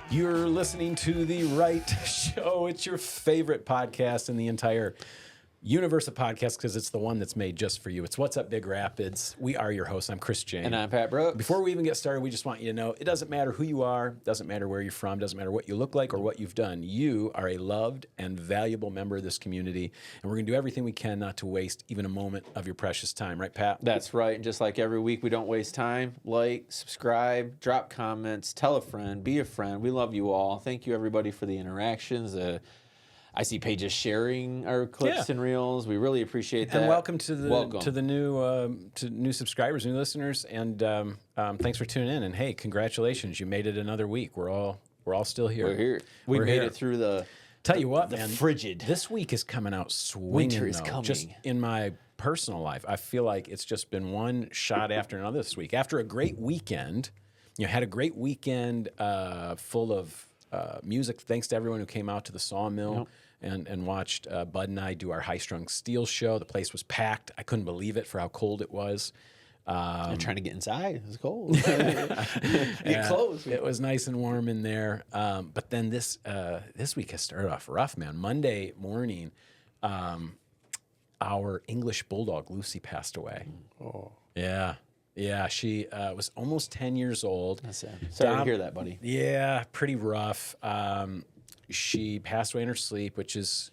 You're listening to The Right Show. It's your favorite podcast in the entire universe of podcasts because it's the one that's made just for you. It's What's Up, Big Rapids. We are your hosts. I'm Chris James. And I'm Pat Brooks. Before we even get started, we just want you to know it doesn't matter who you are, doesn't matter where you're from, doesn't matter what you look like or what you've done. You are a loved and valuable member of this community, and we're going to do everything we can not to waste even a moment of your precious time. Right, Pat? That's right. And just like every week, we don't waste time. Like, subscribe, drop comments, tell a friend, be a friend. We love you all. Thank you, everybody, for the interactions. I see pages sharing our clips and reels. We really appreciate that. And welcome to the new subscribers, new listeners, and thanks for tuning in. And hey, congratulations, you made it another week. We're all still here. We're here. We made it through the. Tell you what, the man, frigid. This week is coming out swinging. Winter is coming. Just in my personal life, I feel like it's just been one shot after another this week. After a great weekend, had a great weekend full of music. Thanks to everyone who came out to the Sawmill. Yep. And watched Budd and I do our High Strung Steel show. The place was packed. I couldn't believe it for how cold it was. I'm trying to get inside. It was cold. Get close. It was nice and warm in there. But then this week has started off rough, man. Monday morning, our English bulldog, Loosey, passed away. Oh. Yeah, she was almost 10 years old. That's sad. Sorry to hear that, buddy. Yeah, pretty rough. She passed away in her sleep, which is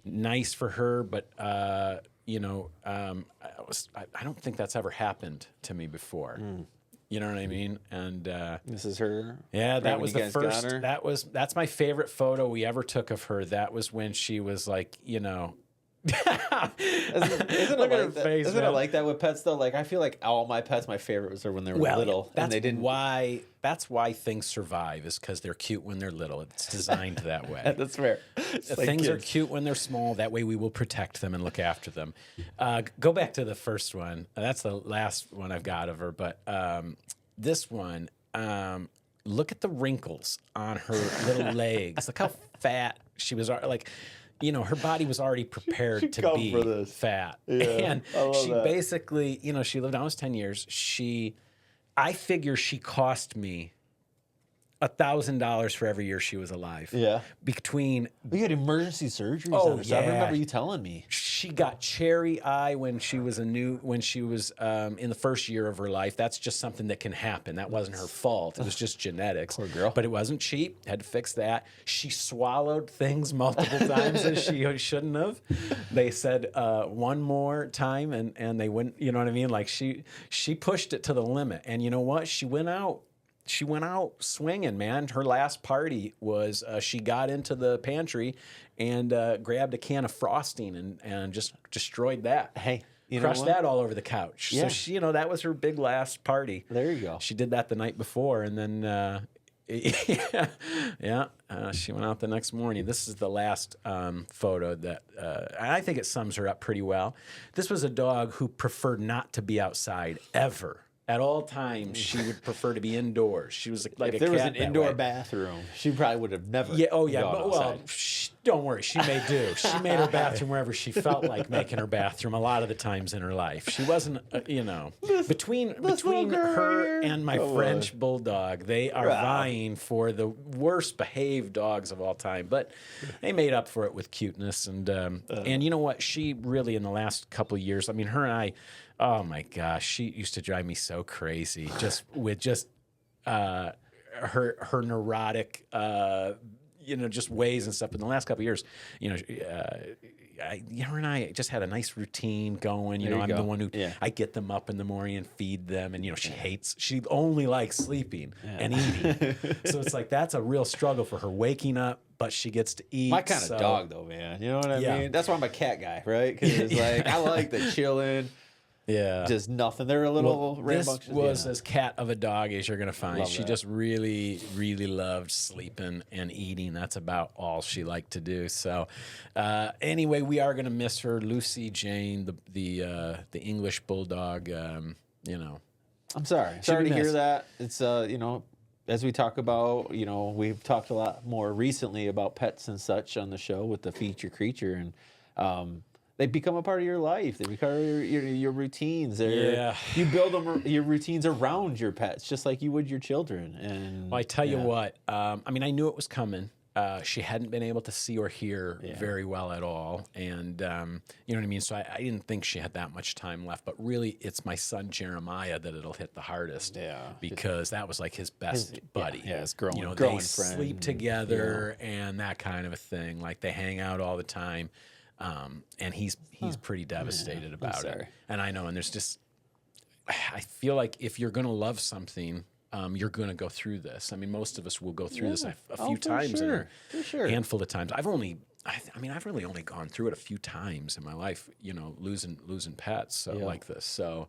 nice for her, but I don't think that's ever happened to me before. You know what I mean? And this is her. Yeah, that was the first. That's my favorite photo we ever took of her. That was when she was like, Isn't it like that with pets though? Like I feel like all my pets, my favorite was when they were little, and they didn't. That's why things survive is because they're cute when they're little. It's designed that way. That's fair. Things are cute when they're small. That way we will protect them and look after them. Go back to the first one. That's the last one I've got of her. But this one, look at the wrinkles on her little legs. Look how fat she was. Like. Her body was already prepared to be fat. Yeah, and she basically, she lived almost 10 years. I figure she cost me $1,000 for every year she was alive. Yeah. We had emergency surgery. Oh, yeah. I remember you telling me. She got cherry eye when she was in the first year of her life. That's just something that can happen. That wasn't her fault. It was just genetics. Poor girl. But it wasn't cheap. Had to fix that. She swallowed things multiple times that she shouldn't have. They said one more time and they wouldn't, you know what I mean? Like she pushed it to the limit. And you know what? She went out swinging, man. Her last party was she got into the pantry and grabbed a can of frosting and just destroyed that. Hey, crushed that all over the couch. Yeah. So she, that was her big last party. There you go. She did that the night before, and then she went out the next morning. This is the last photo that I think it sums her up pretty well. This was a dog who preferred not to be outside ever. At all times, she would prefer to be indoors. She was like if a there was cat an that indoor way. bathroom, she probably would have never. Yeah. Oh, yeah. Gone Don't worry. She may do. She made her bathroom wherever she felt like making her bathroom. A lot of the times in her life, she wasn't. Between her and my French bulldog, they are vying for the worst behaved dogs of all time. But they made up for it with cuteness and you know what? She really in the last couple of years. I mean, her and I. Oh my gosh, she used to drive me so crazy just with her neurotic just ways and stuff. But in the last couple of years, her and I just had a nice routine going. I'm the one who I get them up in the morning and feed them, and she only likes sleeping and eating. So it's like that's a real struggle for her waking up. But she gets to eat. My kind of dog, though, man. You know what I mean? That's why I'm a cat guy, right? Because it's like I like the chilling. Yeah. Just nothing. They're a little This rambunctious. was as cat of a dog as you're going to find. She that. just really, really loved sleeping and eating. That's about all she liked to do. So anyway, we are going to miss her. Loosey Jane, the English bulldog, I'm sorry. Sorry to hear that. It's, as we talk about, we've talked a lot more recently about pets and such on the show with the feature creature, and they become a part of your life. They become your routines. You build your routines around your pets, just like you would your children. And well, I tell you what, I mean, I knew it was coming. She hadn't been able to see or hear very well at all. And, you know what I mean? So I didn't think she had that much time left. But really, it's my son Jeremiah that it'll hit the hardest. Yeah. Because that was like his best buddy. Yeah, his growing they friend. Sleep together and that kind of a thing. Like, they hang out all the time. And he's pretty devastated about it. And I know, and there's just, I feel like if you're going to love something, you're going to go through this. I mean, most of us will go through this a few times, for sure. Handful of times. I've really only gone through it a few times in my life, losing pets like this. So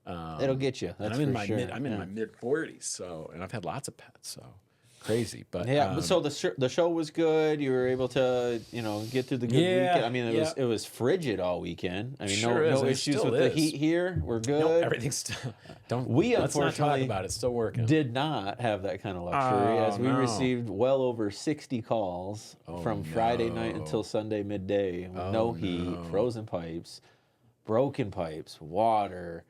it'll get you. That's I'm in my mid 40s, so, and I've had lots of pets, so crazy. But so the show was good. You were able to get through the good weekend. I mean, it was frigid all weekend. I mean, no issues with the heat here. We're good. No, everything's still. Let's not talk about it. It's still working. Did not have that kind of luxury as we received well over 60 calls from Friday night until Sunday midday with no heat, frozen pipes, broken pipes, water.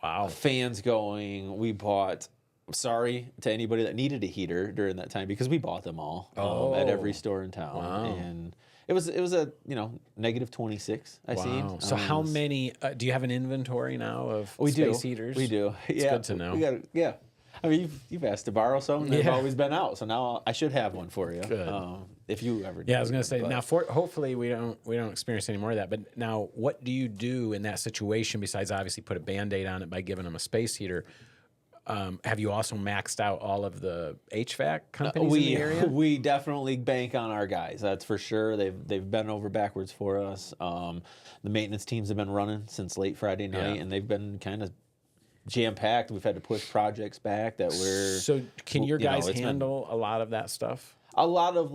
Wow. Fans going. We bought. I'm sorry to anybody that needed a heater during that time because we bought them all at every store in town. Wow. And it was a negative 26. I seen. So how many? Do you have an inventory now of space heaters? We do. It's good to know. I mean, you've asked to borrow some. They've always been out, so now I should have one for you. Good. If you ever. Yeah, I was going to say. Now, hopefully we don't experience any more of that. But now, what do you do in that situation besides obviously put a Band-Aid on it by giving them a space heater? Have you also maxed out all of the HVAC companies in the area? We definitely bank on our guys. That's for sure. They've been over backwards for us. The maintenance teams have been running since late Friday night, and they've been kind of jam-packed. We've had to push projects back that we're... So can your guys handle a lot of that stuff? A lot of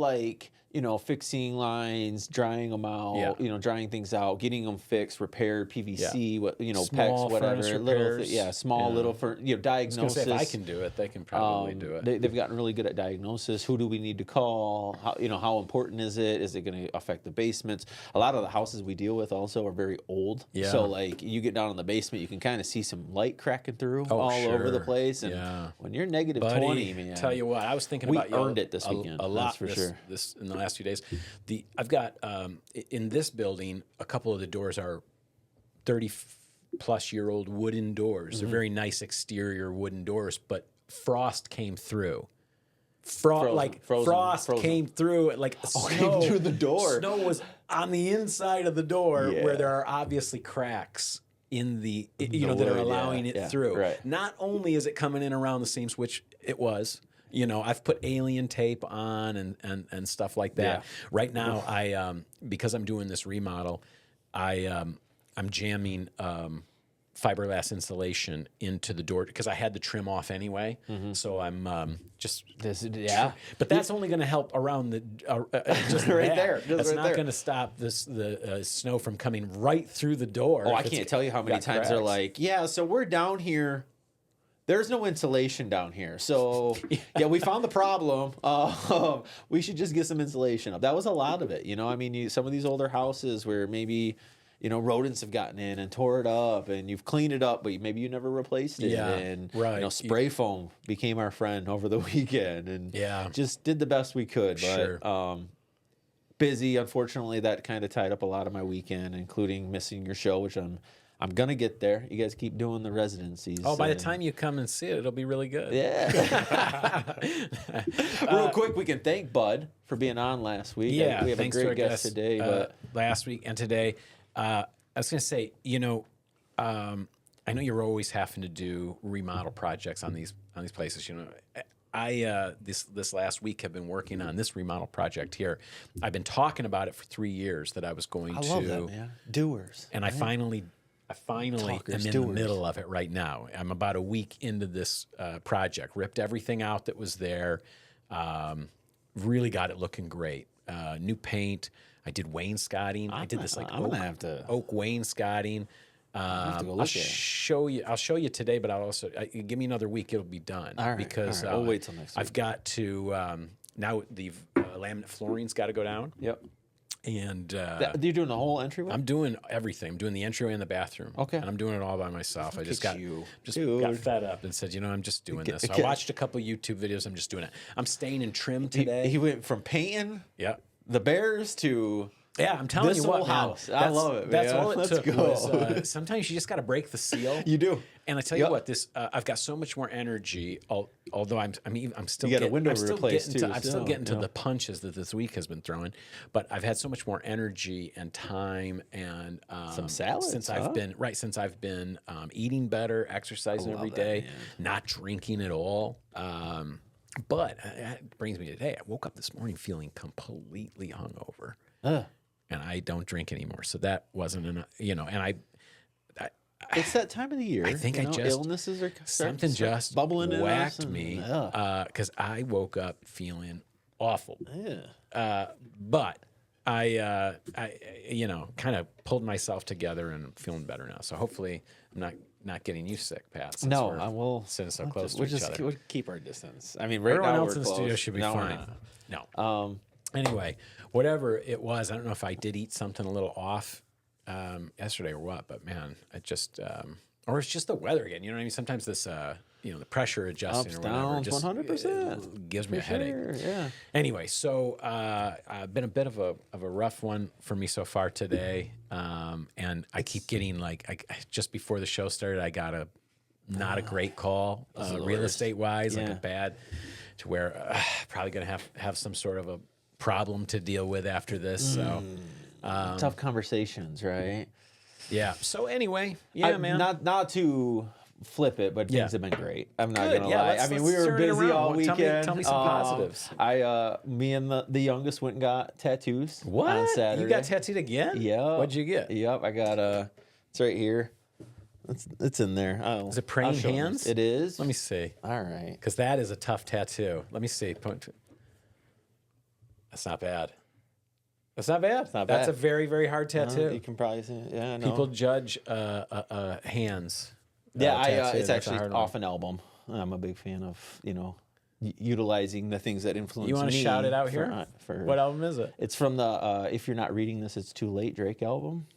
fixing lines, drying them out, drying things out, getting them fixed, repaired, PVC, PEX, whatever. Small little diagnosis. I was gonna say, if I can do it, they can probably do it. They've gotten really good at diagnosis. Who do we need to call? How important is it? Is it going to affect the basements? A lot of the houses we deal with also are very old. Yeah. So you get down in the basement, you can kind of see some light cracking through over the place. And when you're negative 20, man. Tell you what, I was thinking about we earned it this weekend. A lot for sure. This in the last few days. I've got in this building, a couple of the doors are 30-plus-year-old wooden doors. They're very nice exterior wooden doors, but frost came through. Frost came through like snow. Came through the door. Snow was on the inside of the door where there are obviously cracks in the that are allowing it through. Right. Not only is it coming in around the seams, which it was. I've put alien tape on and stuff like that. Yeah. Right now, I because I'm doing this remodel, I'm jamming fiberglass insulation into the door because I had the trim off anyway. Mm-hmm. So I'm just But that's only going to help around the just right there. That's not going to stop the snow from coming right through the door. Oh, I can't tell you how many times they're like, so we're down here. There's no insulation down here. So, we found the problem. We should just get some insulation up. That was a lot of it. Some of these older houses where maybe, rodents have gotten in and tore it up and you've cleaned it up, but maybe you never replaced it. Yeah, and, spray foam became our friend over the weekend and just did the best we could. But busy. Unfortunately, that kind of tied up a lot of my weekend, including missing your show, which I'm going to get there. You guys keep doing the residencies. Oh, by the time you come and see it, it'll be really good. Yeah. Real quick, we can thank Budd for being on last week. Yeah. We have a great guest today. But last week and today, I was going to say, I know you're always having to do remodel projects on these places. I this last week have been working on this remodel project here. I've been talking about it for 3 years that I was going to. I love that, man. Doers. And I finally am in the middle of it right now. I'm about a week into this project. Ripped everything out that was there. Really got it looking great. New paint. I did wainscoting. I did this oak wainscoting. have to go I'll look at it. show you. I'll show you today, but I'll also give me another week. It'll be done. All right, because all right. We'll wait till next week. I've got to now the laminate flooring's got to go down. Yep. And you're doing the whole entryway? I'm doing everything. I'm doing the entryway and the bathroom. Okay. And I'm doing it all by myself. I just at got you. got fed up and said, I'm just doing this. So I watched a couple YouTube videos. I'm just doing it. I'm staying in trim today. He went from painting the Bears to yeah, I'm telling you what, whole man, house. I love it, That's man. all it Let's took. go. Was, sometimes you just got to break the seal. You do. And I tell you what, this I've got so much more energy. Although I'm still you got a getting, window I'm to still replace getting too. to, I'm still getting to the punches that this week has been throwing. But I've had so much more energy and time and some salads since I've been eating better, exercising every day, not drinking at all. But that brings me to today. I woke up this morning feeling completely hungover. And I don't drink anymore, so that wasn't enough, And it's that time of the year. I think illnesses are something just bubbling in whacked me because I woke up feeling awful. But I kind of pulled myself together and I'm feeling better now. So hopefully I'm not getting you sick, Pat. No, I will. Sitting so close to we'll each other. We'll keep our distance. I mean, right Everyone now else we're in the close. studio should be fine. No. Anyway, whatever it was, I don't know if I did eat something a little off yesterday or what, but man, it just, or it's just the weather again. You know what I mean? Sometimes this, the pressure adjusting Ups, or whatever downs, just 100%. gives me a headache. Yeah. Anyway, so been a bit of a rough one for me so far today, and I keep getting just before the show started, I got not a great call real estate wise, like a bad, to where probably gonna have some sort of a problem to deal with after this. So Tough conversations, right? Yeah. So anyway, man. Not to flip it, but things have been great. I'm not gonna lie. Let's we were turn it busy around. all weekend. Tell me some positives. Me and the youngest went and got tattoos. What? On Saturday. You got tattooed again? Yeah. What'd you get? Yep, I got it's right here. It's in there. Is it praying hands? It is. Let me see. All right. Because that is a tough tattoo. Let me see. That's not bad. That's not bad. not That's bad. a very, very hard tattoo. You can probably see it. Yeah, I know. People judge hands. Yeah, tattoo. it's That's a actually hard one. off an album. I'm a big fan of utilizing the things that influence me. You want to shout it out here? For What album is it? It's from the If You're Not Reading This, It's Too Late Drake album.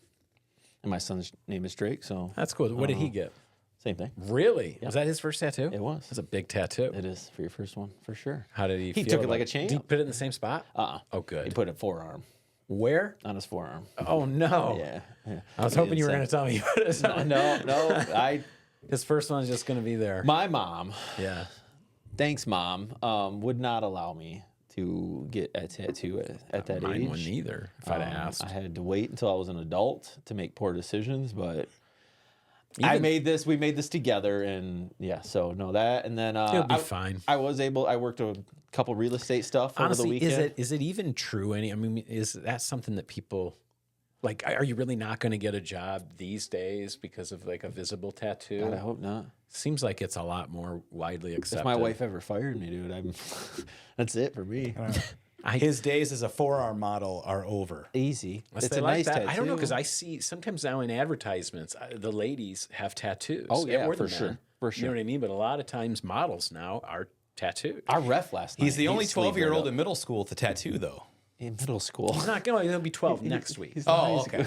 And my son's name is Drake, so That's cool. What did he get? same thing. Really? Was that his first tattoo? It was. That's a big tattoo. It is for your first one, for sure. How did he feel took it about like a champ. Did he put it in the same spot? Oh, Oh, good. He put it forearm, Where? on his forearm. Oh, no. Yeah. I was hoping you were going to tell me. No. His first one's just going to be there. My mom, Yeah. thanks, Mom, would not allow me to get a tattoo at that Mine age. wouldn't either, if I'd have asked. I had to wait until I was an adult to make poor decisions, but we made this together, and so no, that, and then It'll be fine. I worked a couple real estate stuff over the Honestly, weekend. is it even true? Is that something that people like? Are you really not going to get a job these days because of like a visible tattoo? God, I hope not. Seems like it's a lot more widely accepted. If my wife ever fired me, dude, that's it for me. His days as a forearm model are over. Easy. Unless It's they a like nice that. tattoo. I don't know because I see sometimes now in advertisements the ladies have tattoos. Oh, yeah, or the for sure. men. For You sure. know what I mean? But a lot of times models now are tattooed. Our ref last night. He's the only sleeved 12-year-old it in middle school with a tattoo, though. up. In middle school. He's not going. He'll be 12 next week. Oh, okay.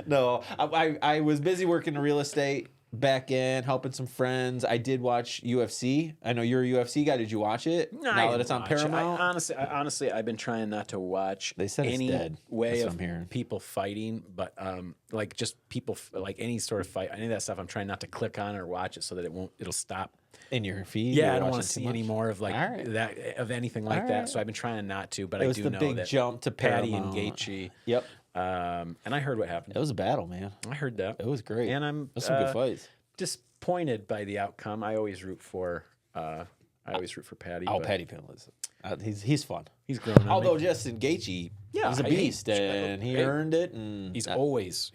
No, I was busy working in real estate back in, helping some friends. I did watch UFC. I know you're a UFC guy. Did you watch it? No, now that it's on Paramount? Honestly, I've been trying not to watch They said it's any dead. way That's what of I'm hearing. people fighting, but like just people like any sort of fight, any of that stuff. I'm trying not to click on it or watch it so that it'll stop. In your feed? Yeah, You're I don't want watching to too see much? any more of like All right. that of anything like All that. right. So I've been trying not to, but It I was do the know big that jump to Patty and Paramount. Gaethje. Yep. And I heard what happened. It was a battle, man. I heard that. It was great. And I'm Those some good fights. disappointed by the outcome. I always root for Patty. Oh, but Patty Pill is he's fun. He's grown on me. Although Justin Gaethje, Yeah, he's a I- beast, hey, and he hey, earned it. And He's always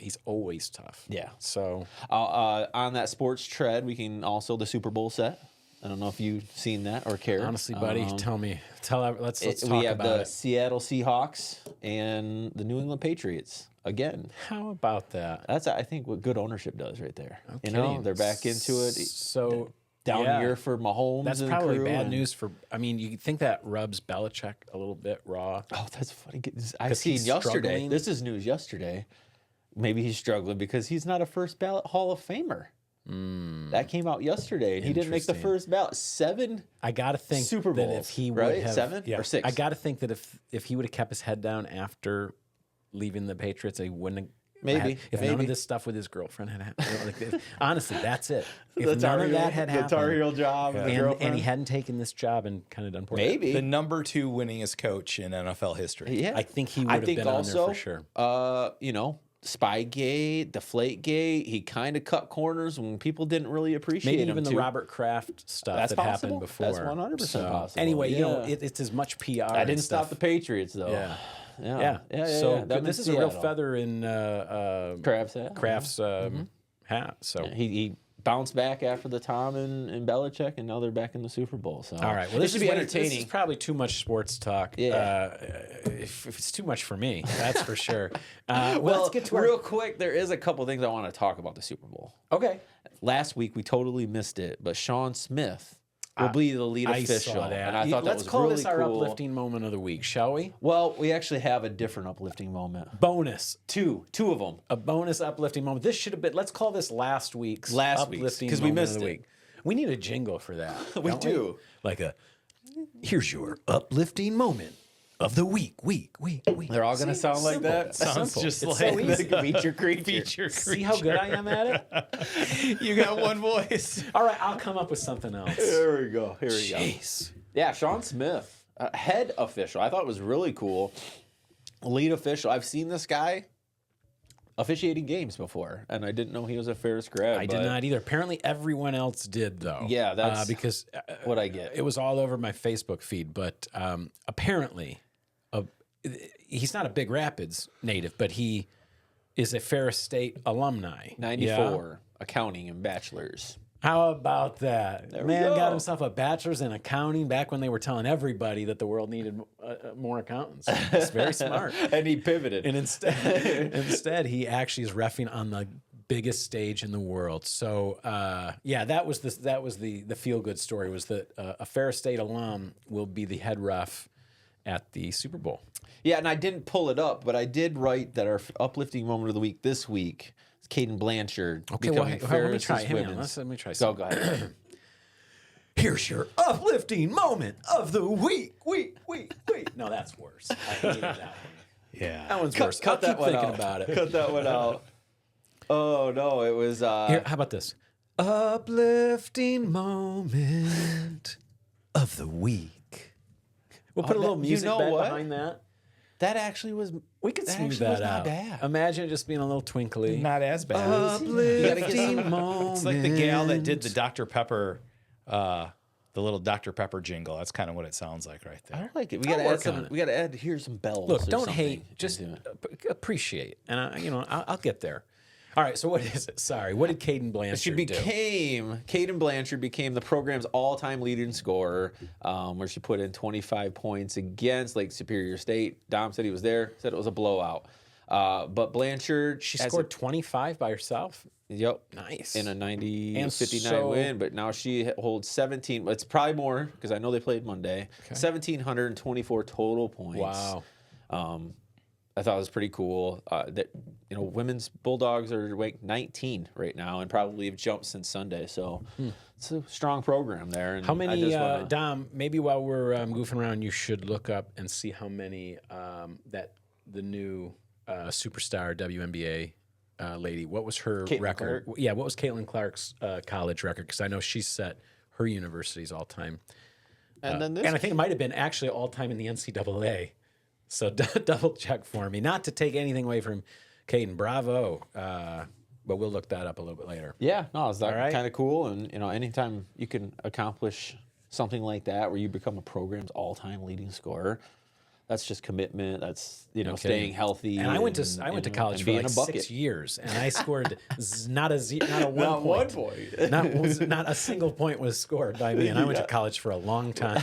tough. Yeah. So on that sports tread, we can also the Super Bowl set. I don't know if you've seen that or care. Honestly, buddy, let's talk We have about the it. Seattle Seahawks and the New England Patriots again. How about that? That's, I think, what good ownership does right there. No You know, kidding. they're back into it. So Down yeah. year for Mahomes. That's and probably crew bad and- news for. I mean, you think that rubs Belichick a little bit raw. Oh, that's funny. I 'Cause seen he's yesterday. struggling. This is news yesterday. Maybe he's struggling because he's not a first ballot Hall of Famer. That came out yesterday, and he didn't make the Interesting. first ballot. 7 I got to think Super that Bowls, if he would right? have 7 yeah. or 6. I got to think that if he would have kept his head down after leaving the Patriots, he wouldn't have. Maybe, if none maybe. of this stuff with his girlfriend had happened, honestly, that's it. If the none of that had happened, the Tar Heel job, the and he girlfriend. hadn't taken this job and kind of done poorly, Maybe. The number 2 winningest coach in NFL history. Yeah, I think he would I have think been also, on there for sure. You know, Spygate, Deflategate. He kind of cut corners when people didn't really appreciate Maybe him. even the too. Robert Kraft stuff That's that possible. happened before. That's 100% possible. Anyway, you know, Yeah. it's as much PR. I and didn't stuff. stop the Patriots though. Yeah. Yeah. So Them in this is a real Seattle. feather in Kraft's hat. Kraft's hat. So He bounced back after the Tom and Belichick, and now they're back in the Super Bowl. So all right, well, this should be This entertaining. is probably too much sports talk. Yeah. If it's too much for me, that's for sure. Well, let's get to real quick. There is a couple things I want to talk about the Super Bowl. Okay. Last week we totally missed it, but Sean Smith will be the lead I official, saw that. and I thought Let's that was call really this our cool. uplifting moment of the week, shall we? Well, we actually have a different uplifting moment. Bonus. Two of them. A bonus uplifting moment. This should have been. Let's call this last week's uplifting 'cause we moment missed of the it. week. We need a jingle for that. We don't do. Like a. Here's your uplifting moment of the week. They're all going to sound like simple. that. It's Sounds simple. just It's like so easy. Feature creature. See how good I am at it? You got one voice. All right, I'll come up with something else. Here we go. Jeez. Yeah, Sean Smith, head official. I thought it was really cool. Lead official. I've seen this guy officiating games before, and I didn't know he was a Ferris grab. I did not either. Apparently, everyone else did, though. Yeah, that's because what I get. it was all over my Facebook feed. But apparently, he's not a Big Rapids native, but he is a Ferris State alumni. 94 accounting and bachelor's. How about that? we Man go. got himself a bachelor's in accounting back when they were telling everybody that the world needed more accountants. It's very smart. And he pivoted. And instead, he actually is reffing on the biggest stage in the world. So, that was the feel good story. Was that a Ferris State alum will be the head ref at the Super Bowl? Yeah, and I didn't pull it up, but I did write that our uplifting moment of the week this week is Caden Blanchard. Okay, well, becoming let me Ferris's try. Hang on, women's. let me try. Go Something. ahead. Here's your uplifting moment of the week. No, that's worse. I hated that one. Yeah. That one's worse. Cut I'll that keep one thinking out. about it. Cut that one out. Oh no, it was Here, how about this? Uplifting moment of the week. We'll put a little you music know back what? behind that. that actually was We could that smooth actually was that not out. bad. Imagine it just being a little twinkly. Not as bad. Uplifting moment. It's like the gal that did the Dr. Pepper, the little Dr. Pepper jingle. That's kind of what it sounds like right I there. like it. We I'll gotta add work on some. it. We gotta add here some bells. Look, or don't something hate. Just into it. appreciate. And I'll get there. All right. So what is it? Sorry. What did Caden Blanchard She became Caden Blanchard became the program's all-time leading scorer, where she put in 25 points against Lake Superior State. Dom said he was there. Said it was a blowout. But Blanchard, She has scored 25 by herself. Yep. Nice. In a 90-59 And so- win, but now she holds 17. It's probably more because I know they played Monday. 1,724 total points. Wow. I thought it was pretty cool. That women's Bulldogs are ranked 19 right now, and probably have jumped since Sunday. So it's a strong program there. And How I many, just wanna- Dom, maybe while we're goofing around, you should look up and see how many that the new superstar WNBA lady, what was her Caitlin record? Clark? Yeah, what was Caitlin Clark's college record? Because I know she set her university's all-time. and then this. And I think it might have been actually all-time in the NCAA. So double check for me. Not to take anything away from Caden. Bravo. But we'll look that up a little bit later. Yeah, no, it's right. kind of cool. And anytime you can accomplish something like that, where you become a program's all-time leading scorer, That's just commitment. That's staying healthy. And I went to college for like 6 years, and I scored not a 1 point. Not a single point was scored by me, and I went to college for a long time.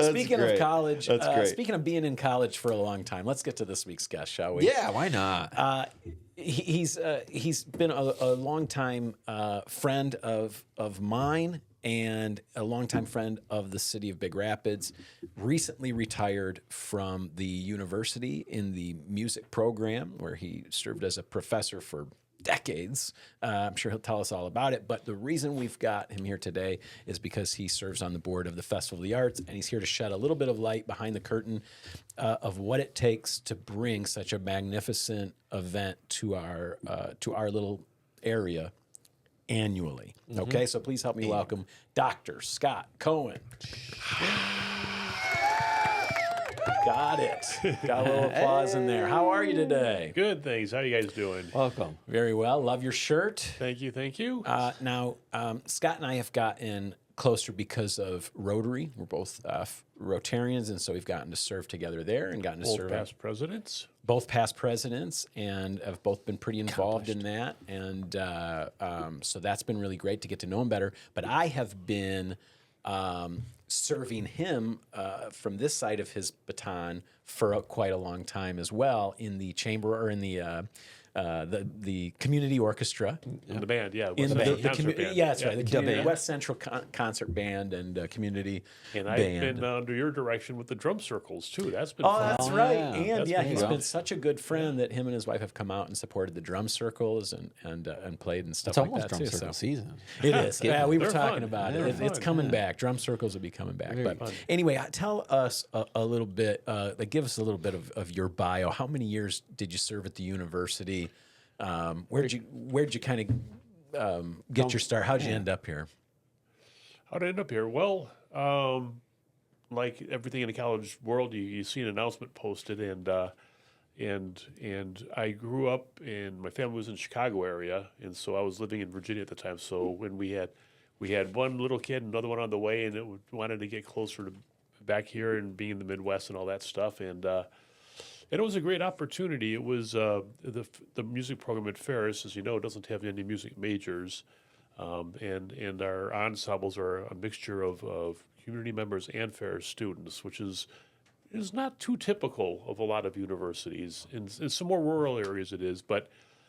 Speaking of college, speaking of being in college for a long time, let's get to this week's guest, shall we? Yeah, why not? He's been a longtime friend of mine and a longtime friend of the city of Big Rapids. Recently retired from the university in the music program, where he served as a professor for decades. I'm sure he'll tell us all about it. But the reason we've got him here today is because he serves on the board of the Festival of the Arts, and he's here to shed a little bit of light behind the curtain of what it takes to bring such a magnificent event to our little area annually. Okay, so please help me welcome Dr. Scott Cohen. Got it. Got a little applause in there. How are you today? Good, thanks. How you guys doing? Welcome. Very well. Love your shirt. Thank you, thank you. Now, Scott and I have gotten closer because of Rotary. We're both Rotarians, and so we've gotten to serve together there and gotten to serve past presidents. Both past presidents, and have both been pretty involved in that. And so that's been really great to get to know him better. But I have been serving him from this side of his baton for quite a long time as well in the chamber or in the community orchestra. In the band, yeah. In West the Concert Band. yeah, that's right. The band. West Central Concert Band and community And band. I've been under your direction with the drum circles, too. That's been fun. That's right. yeah. And That's he's cool. been such a good friend that him and his wife have come out and supported the drum circles and played and stuff It's like almost that drum too. circle So season. it is. Yeah, we were They're talking fun. about They're it. It's fun. coming back. Drum circles will be coming back. But fun. anyway, tell us a little bit. Give us a little bit of your bio. How many years did you serve at the university? Where'd you kind of get your start? How'd you end up here? How'd I end up here? Well, like everything in the college world, you see an announcement posted, and I grew up, and my family was in the Chicago area, and so I was living in Virginia at the time. So when we had one little kid, another one on the way, and wanted to get closer to back here and being in the Midwest and all that stuff, and it was a great opportunity. It was the music program at Ferris, as you know, doesn't have any music majors, and our ensembles are a mixture of community members and Ferris students, which is not too typical of a lot of universities. In some more rural areas it is,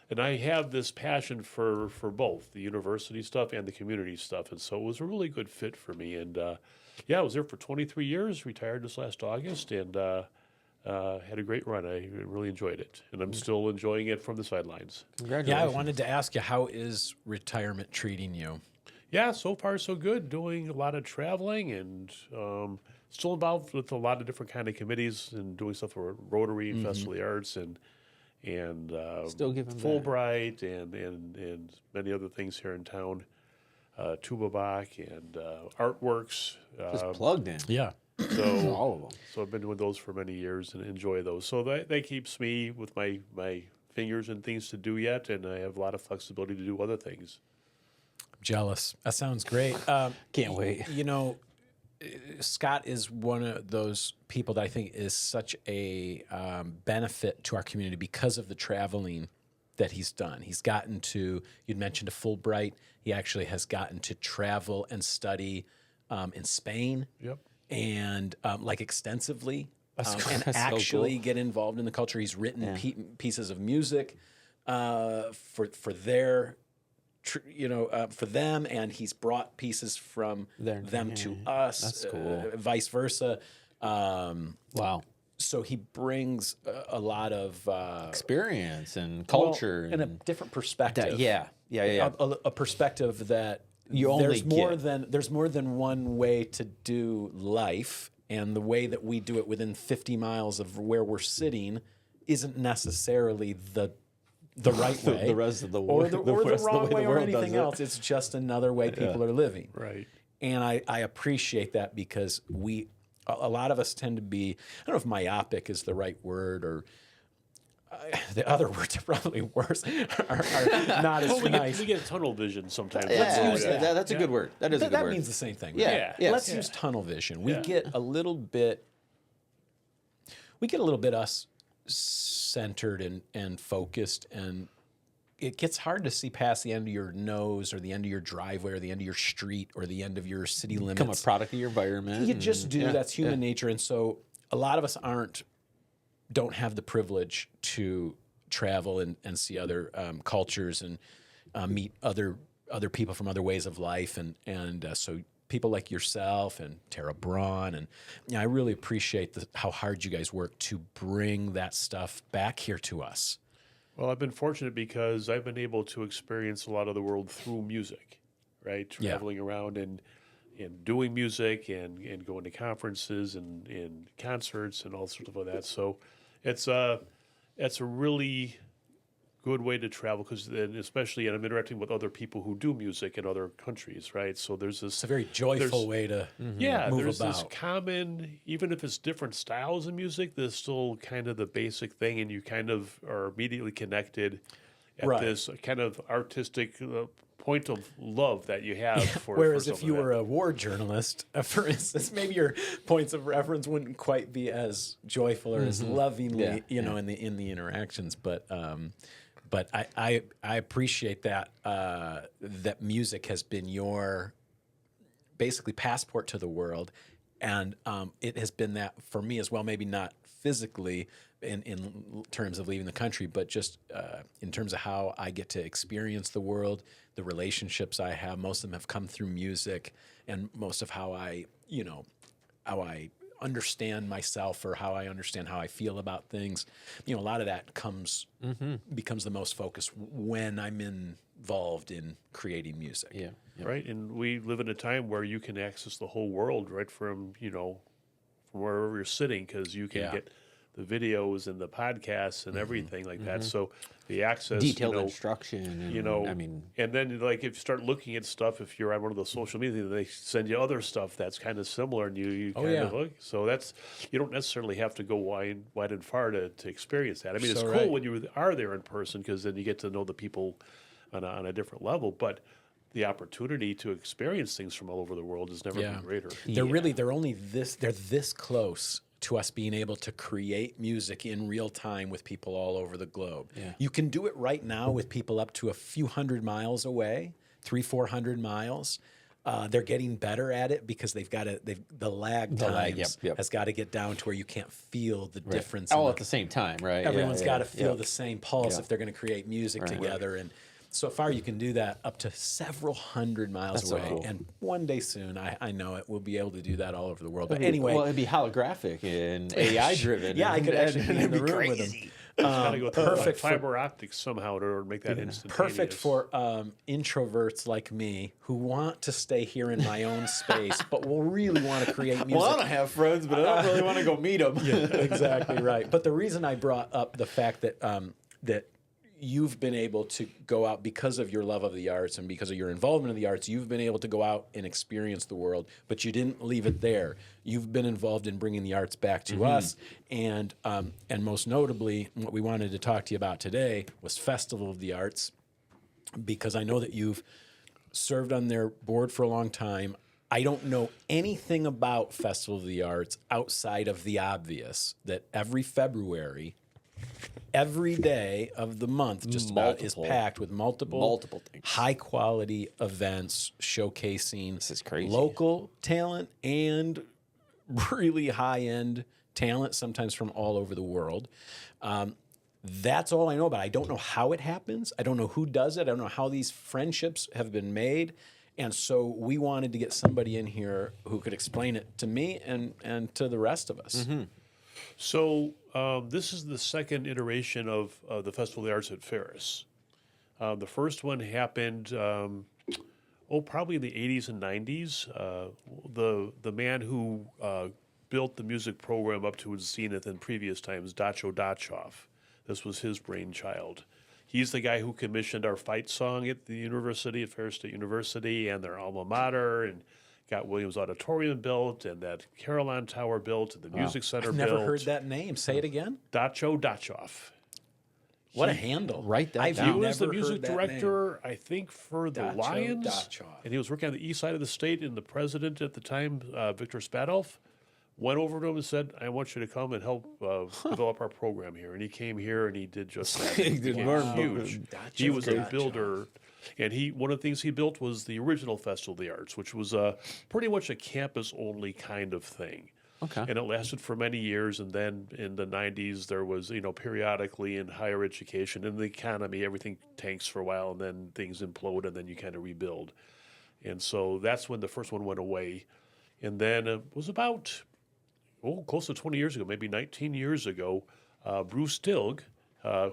and I have this passion for both the university stuff and the community stuff, and so it was a really good fit for me. And I was there for 23 years, retired this last August, and had a great run. I really enjoyed it, and I'm still enjoying it from the sidelines. Congratulations. Yeah, I wanted to ask you, how is retirement treating you? Yeah, so far so good. Doing a lot of traveling and still involved with a lot of different kind of committees and doing stuff for Rotary and Festival of the Arts and Still giving back. Fulbright and many other things here in town. Tuba Bach and Artworks. Just plugged in. Yeah. So All of them. So I've been doing those for many years and enjoy those. So that keeps me with my fingers and things to do yet, and I have a lot of flexibility to do other things. Jealous. That sounds great. Can't wait. You know, Scott is one of those people that I think is such a benefit to our community because of the traveling that he's done. He's gotten to, you'd mentioned a Fulbright. He actually has gotten to travel and study in Spain. Yep. And like extensively, That's cool. and That's so actually cool. get involved in the culture. He's written pieces of music for their, for them, and he's brought pieces from them to us. That's cool. Vice versa. Wow. So he brings a lot of Experience and culture. and a different perspective. Yeah. A perspective that You only there's more than one way to do life, and the way that we do it within 50 miles of where we're sitting isn't necessarily the right way, the rest of the or world, the wrong way, or anything else. It's just another way people are living. Right. And I appreciate that because a lot of us tend to be, I don't know if myopic is the right word, or the other words are probably worse, are not as nice. We get tunnel vision sometimes. Yeah, use that. that's a good word. That is a good That word. means the same thing. Yeah. Right? Yes. Let's use tunnel vision. We get a little bit we get a little bit us-centered and focused, and it gets hard to see past the end of your nose or the end of your driveway or the end of your street or the end of your city limits. Become a product of your environment. You just do. That's human nature. And so a lot of us don't have the privilege to travel and see other cultures and meet other people from other ways of life. And so people like yourself and Tara Braun. And I really appreciate how hard you guys work to bring that stuff back here to us. Well, I've been fortunate because I've been able to experience a lot of the world through music, right? Traveling around and doing music and going to conferences and concerts and all sorts of that. So it's a really good way to travel because especially and I'm interacting with other people who do music in other countries, right? So there's this. It's a very joyful way to move there's about. This common, even if it's different styles of music, there's still kind of the basic thing, and you kind of are immediately connected at this kind of artistic point of love that you have for. Whereas if you were a war journalist, for instance, maybe your points of reference wouldn't quite be as joyful or as lovingly, in the interactions, but I appreciate that that music has been your basically passport to the world, and it has been that for me as well. Maybe not physically in terms of leaving the country, but just in terms of how I get to experience the world, the relationships I have. Most of them have come through music, and most of how I understand myself or how I understand how I feel about things. A lot of that becomes the most focus when I'm involved in creating music. Yeah. Right. And we live in a time where you can access the whole world right from wherever you're sitting, because you can get the videos and the podcasts and everything like that. So the access, detailed instruction, and, and then like if you start looking at stuff, if you're on one of those social media, they send you other stuff that's kind of similar, and you kind of look. So that's, you don't necessarily have to go wide and far to experience that. I mean, it's cool when you are there in person, because then you get to know the people on a different level, but the opportunity to experience things from all over the world has never been greater. They're this close to us being able to create music in real time with people all over the globe. Yeah. You can do it right now with people up to a few hundred miles away, 300-400 miles. They're getting better at it because the lag times has got to get down to where you can't feel the difference. All at the same time, right? Everyone's got to feel the same pulse if they're going to create music together. And so far, you can do that up to several hundred miles away. So cool. And one day soon, I know it, we'll be able to do that all over the world. But anyway. Well, it'd be holographic and AI-driven. Yeah, I could actually be in the room with them. Perfect for fiber optics somehow to make that instantaneous. Perfect for introverts like me who want to stay here in my own space, but will really want to create music. Well, I don't have friends, but I don't really want to go meet them. Yeah, exactly right. But the reason I brought up the fact that that you've been able to go out because of your love of the arts and because of your involvement in the arts, you've been able to go out and experience the world, but you didn't leave it there. You've been involved in bringing the arts back to us, and most notably, what we wanted to talk to you about today was Festival of the Arts, because I know that you've served on their board for a long time. I don't know anything about Festival of the Arts outside of the obvious, that every February, every day of the month just about is packed with multiple things. High quality events showcasing local talent and really high end talent, sometimes from all over the world. That's all I know about. I don't know how it happens. I don't know who does it. I don't know how these friendships have been made. And so we wanted to get somebody in here who could explain it to me and to the rest of us. So this is the second iteration of the Festival of the Arts at Ferris. The first one happened, probably in the 80s and 90s. The man who built the music program up to its zenith in previous times, Dacho Dachoff, this was his brainchild. He's the guy who commissioned our fight song at the university, at Ferris State University, and their alma mater, and got Williams Auditorium built, and that Carillon Tower built, and the Music Center built. I've never heard that name. Say it again. Dacho Dachoff. What a handle. Right there. He was the music director, I think, for the Lions. And he was working on the east side of the state, and the president at the time, Victor Spadolf, went over to him and said, "I want you to come and help develop our program here." And he came here and he did just that. He He did became more. huge. He was a builder. And one of the things he built was the original Festival of the Arts, which was pretty much a campus-only kind of thing. Okay. And it lasted for many years. And then in the 90s, there was, periodically in higher education, in the economy, everything tanks for a while, and then things implode, and then you kind of rebuild. And so that's when the first one went away. And then it was about, close to 20 years ago, maybe 19 years ago, Bruce Dilg,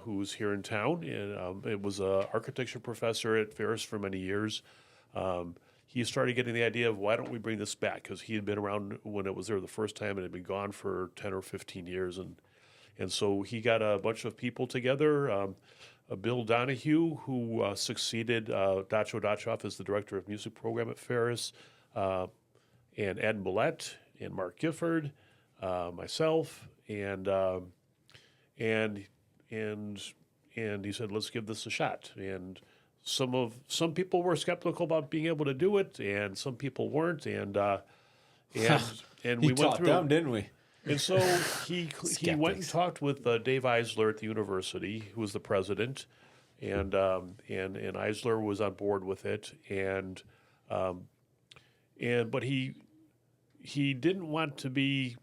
who's here in town, and it was an architecture professor at Ferris for many years. He started getting the idea of, why don't we bring this back? Because he had been around when it was there the first time and had been gone for 10 or 15 years. And so he got a bunch of people together. Bill Donahue, who succeeded Dacho Dachoff as the director of music program at Ferris, and Ed Millett and Mark Gifford, myself, and he said, let's give this a shot. And some people were skeptical about being able to do it, and some people weren't. And we went taught through them, didn't we? And so he went and talked with Dave Eisler at the university, who was the president, and Eisler was on board with it, but he didn't want to be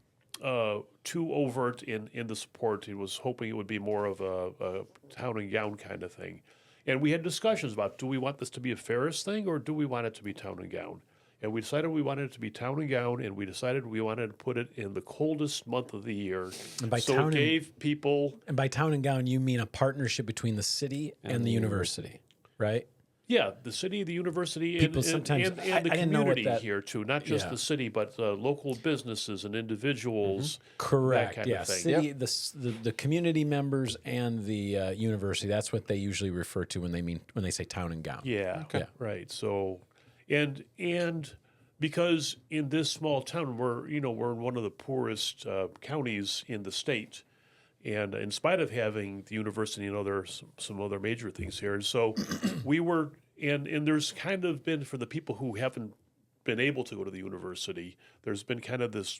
too overt in the support. He was hoping it would be more of a town and gown kind of thing. And we had discussions about, do we want this to be a Ferris thing or do we want it to be town and gown? And we decided we wanted it to be town and gown, and we decided we wanted to put it in the coldest month of the year. And by so it gave people... And by town and gown, you mean a partnership between the city and the university, right? Yeah, the city, the university, People and sometimes- the I didn't know what community here too. Not just the city, but local businesses and individuals. Correct. That kind Yeah, of thing. city, the community members and the university. That's what they usually refer to when they say town and gown. Yeah, right. So, and because in this small town, we're in one of the poorest counties in the state, and in spite of having the university and some other major things here, so we were, and there's kind of been, for the people who haven't been able to go to the university, there's been kind of this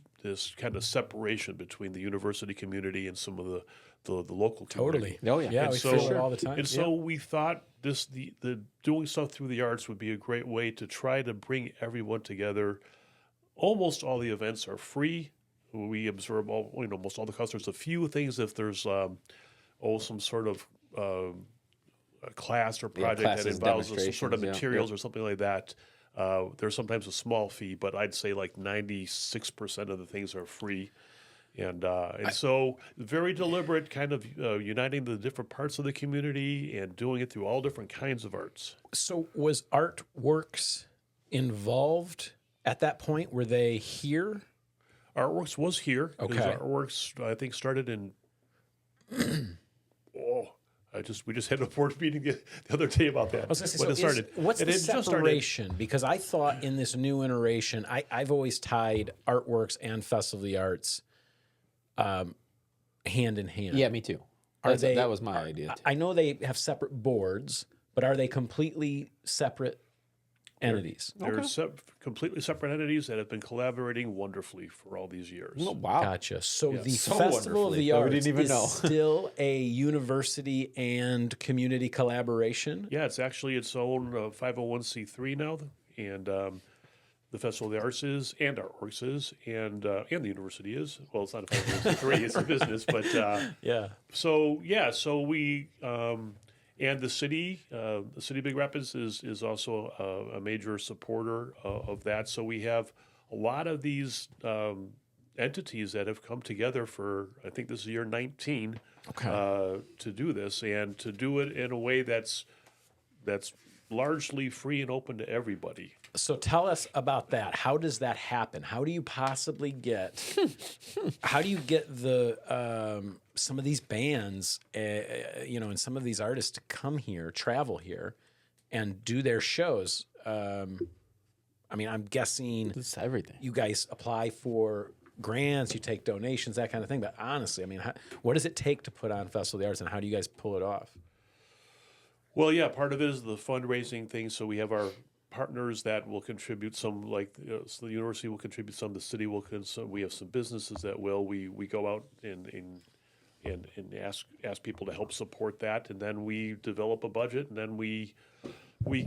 kind of separation between the university community and some of the local community. Totally. Oh, yeah. Yeah, And we so- feel it all the time. And so we thought the doing stuff through the arts would be a great way to try to bring everyone together. Almost all the events are free. We observe almost all the customers. A few things if there's some sort of a class or project that classes, involves some sort of demonstrations, materials or something like that. There's sometimes a small fee, but I'd say like 96% of the things are free. And so very deliberate, kind of uniting the different parts of the community and doing it through all different kinds of arts. So was Artworks involved at that point? Were they here? Artworks was here. Okay. Because Artworks, I think, started in. We just had a board meeting the other day about that. I was gonna say, when it started. What's And the it just started- separation? Because I thought in this new iteration, I've always tied Artworks and Festival of the Arts hand in hand. Yeah, me too. That was my idea too. I know they have separate boards, but are they completely separate entities? They're completely separate entities that have been collaborating wonderfully for all these years. Oh, wow. Gotcha. So the So Festival of wonderfully the that we Arts didn't even is know. still a university and community collaboration. Yeah, it's actually its own 501c3 now, and the Festival of the Arts is, and Artworks is, and the university is. Well, it's not a 501c3; it's a business. But Yeah. so we and the city of Big Rapids is also a major supporter of that. So we have a lot of these entities that have come together for, I think this is year 19, to do this, and to do it in a way that's largely free and open to everybody. So tell us about that. How does that happen? How do you possibly get? How do you get the some of these bands, and some of these artists to come here, travel here, and do their shows? I'm guessing It's everything. you guys apply for grants, you take donations, that kind of thing. But honestly, what does it take to put on Festival of the Arts, and how do you guys pull it off? Well, yeah, part of it is the fundraising thing. So we have our partners that will contribute some, like so the university will contribute some, the city will. We have some businesses that will. We go out and ask people to help support that, and then we develop a budget, and then we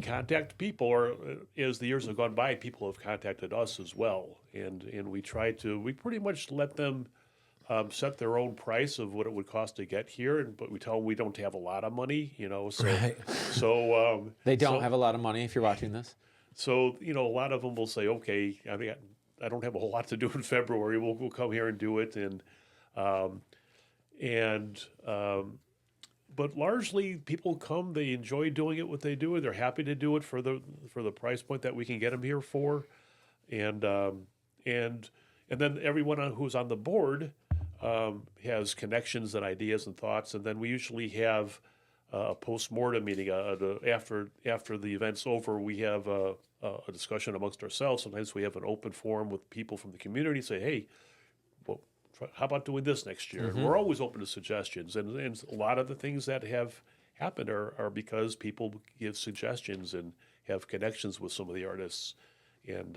contact people, or as the years have gone by, people have contacted us as well, and we pretty much let them set their own price of what it would cost to get here, but we tell them we don't have a lot of money, so Right. so They don't have a lot of money if you're watching this. so a lot of them will say, okay, I mean, I don't have a whole lot to do in February. We'll come here and do it, but largely people come. They enjoy doing it. What they do, they're happy to do it for the price point that we can get them here for, and then everyone who's on the board has connections and ideas and thoughts, and then we usually have a post-mortem meeting after the event's over. We have a discussion amongst ourselves. Sometimes we have an open forum with people from the community. Say, hey, well, how about doing this next year? And we're always open to suggestions, and a lot of the things that have happened are because people give suggestions and have connections with some of the artists, and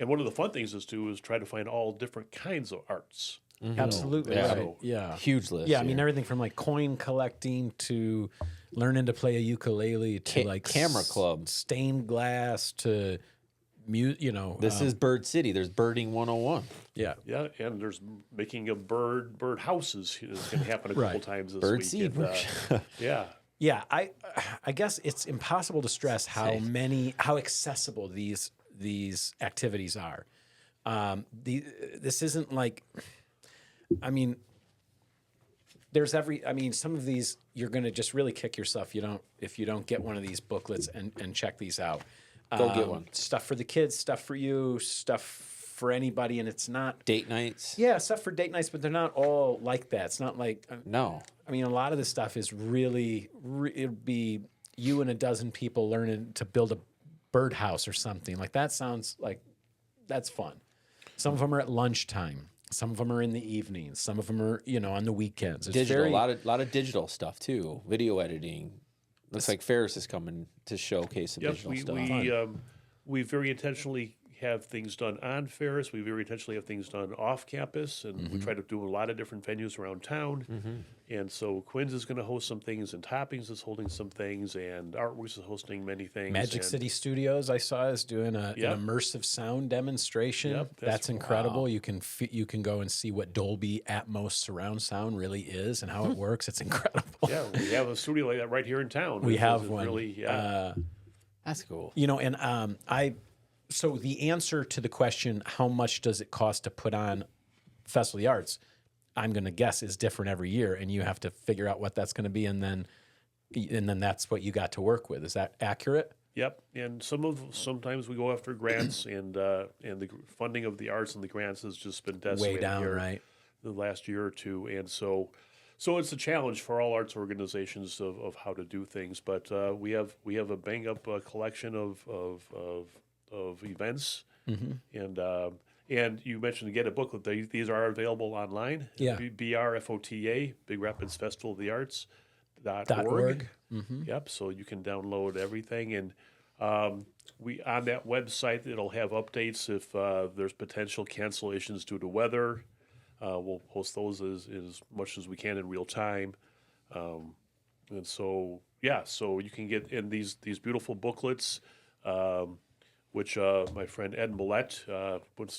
one of the fun things is try to find all different kinds of arts. Absolutely. Yeah. Right. Yeah. Huge list. Yeah, I mean everything from like coin collecting to learning to play a ukulele to like camera club, stained glass to This is Bird City. There's birding 101. Yeah. Yeah, and there's making of bird houses is going to happen a couple Right. times this Bird week. seed. And, yeah. Yeah, I guess it's impossible to stress how accessible these activities are. This isn't like, I mean, some of these you're going to just really kick yourself if you don't get one of these booklets and check these out. Go get one. Stuff for the kids, stuff for you, stuff for anybody, and it's not Date nights. Yeah, stuff for date nights, but they're not all like that. It's not like No. I mean, a lot of this stuff is really it'd be you and a dozen people learning to build a birdhouse or something. Like that sounds like that's fun. Some of them are at lunchtime. Some of them are in the evenings. Some of them are, on the weekends. It's Digital. very- A lot of digital stuff too. Video editing. Looks like Ferris is coming to showcase some digital stuff. We very intentionally have things done on Ferris. We very intentionally have things done off campus, and we try to do a lot of different venues around town. And so Quinn's is going to host some things, and Toppings is holding some things, and Artworks is hosting many things. Magic and City Studios, I saw, is doing an immersive sound demonstration. Yep, that's incredible. Wow. You can go and see what Dolby Atmos surround sound really is and how it works. It's incredible. Yeah, we have a studio like that right here in town. We have one. Really, That's cool. So the answer to the question, how much does it cost to put on Festival of the Arts, I'm going to guess is different every year, and you have to figure out what that's going to be, and then that's what you got to work with. Is that accurate? Yep, and sometimes we go after grants, and the funding of the arts and the grants has just been decimated Way down, here right? The last year or two, and so it's a challenge for all arts organizations of how to do things. But we have a bang up collection of events, and you mentioned to get a booklet. These are available online. Yeah. BRFOTA, Big Rapids Festival of the Arts .org. Yep. So you can download everything, and we on that website it'll have updates if there's potential cancellations due to weather. We'll post those as much as we can in real time, and so you can get in these beautiful booklets. Which my friend Ed Millett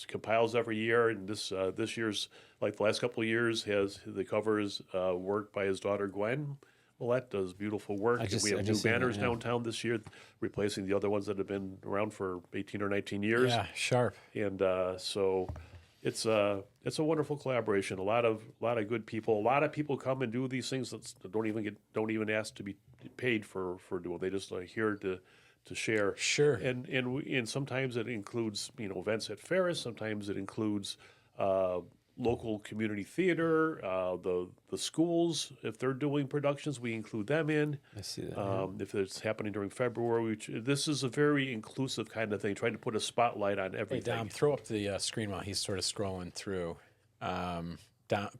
compiles every year, and this year's, like the last couple of years, has the covers work by his daughter Gwen Millett. Does beautiful work. We have new banners downtown this year, replacing the other ones that have been around for 18 or 19 years. Yeah, sharp. And so it's a wonderful collaboration. A lot of good people. A lot of people come and do these things that don't even ask to be paid for doing. They just here to share. Sure. And sometimes it includes events at Ferris. Sometimes it includes local community theater. The schools, if they're doing productions, we include them in. I see that. If it's happening during February, this is a very inclusive kind of thing. Trying to put a spotlight on Hey, everything. Dom, throw up the screen while he's sort of scrolling through.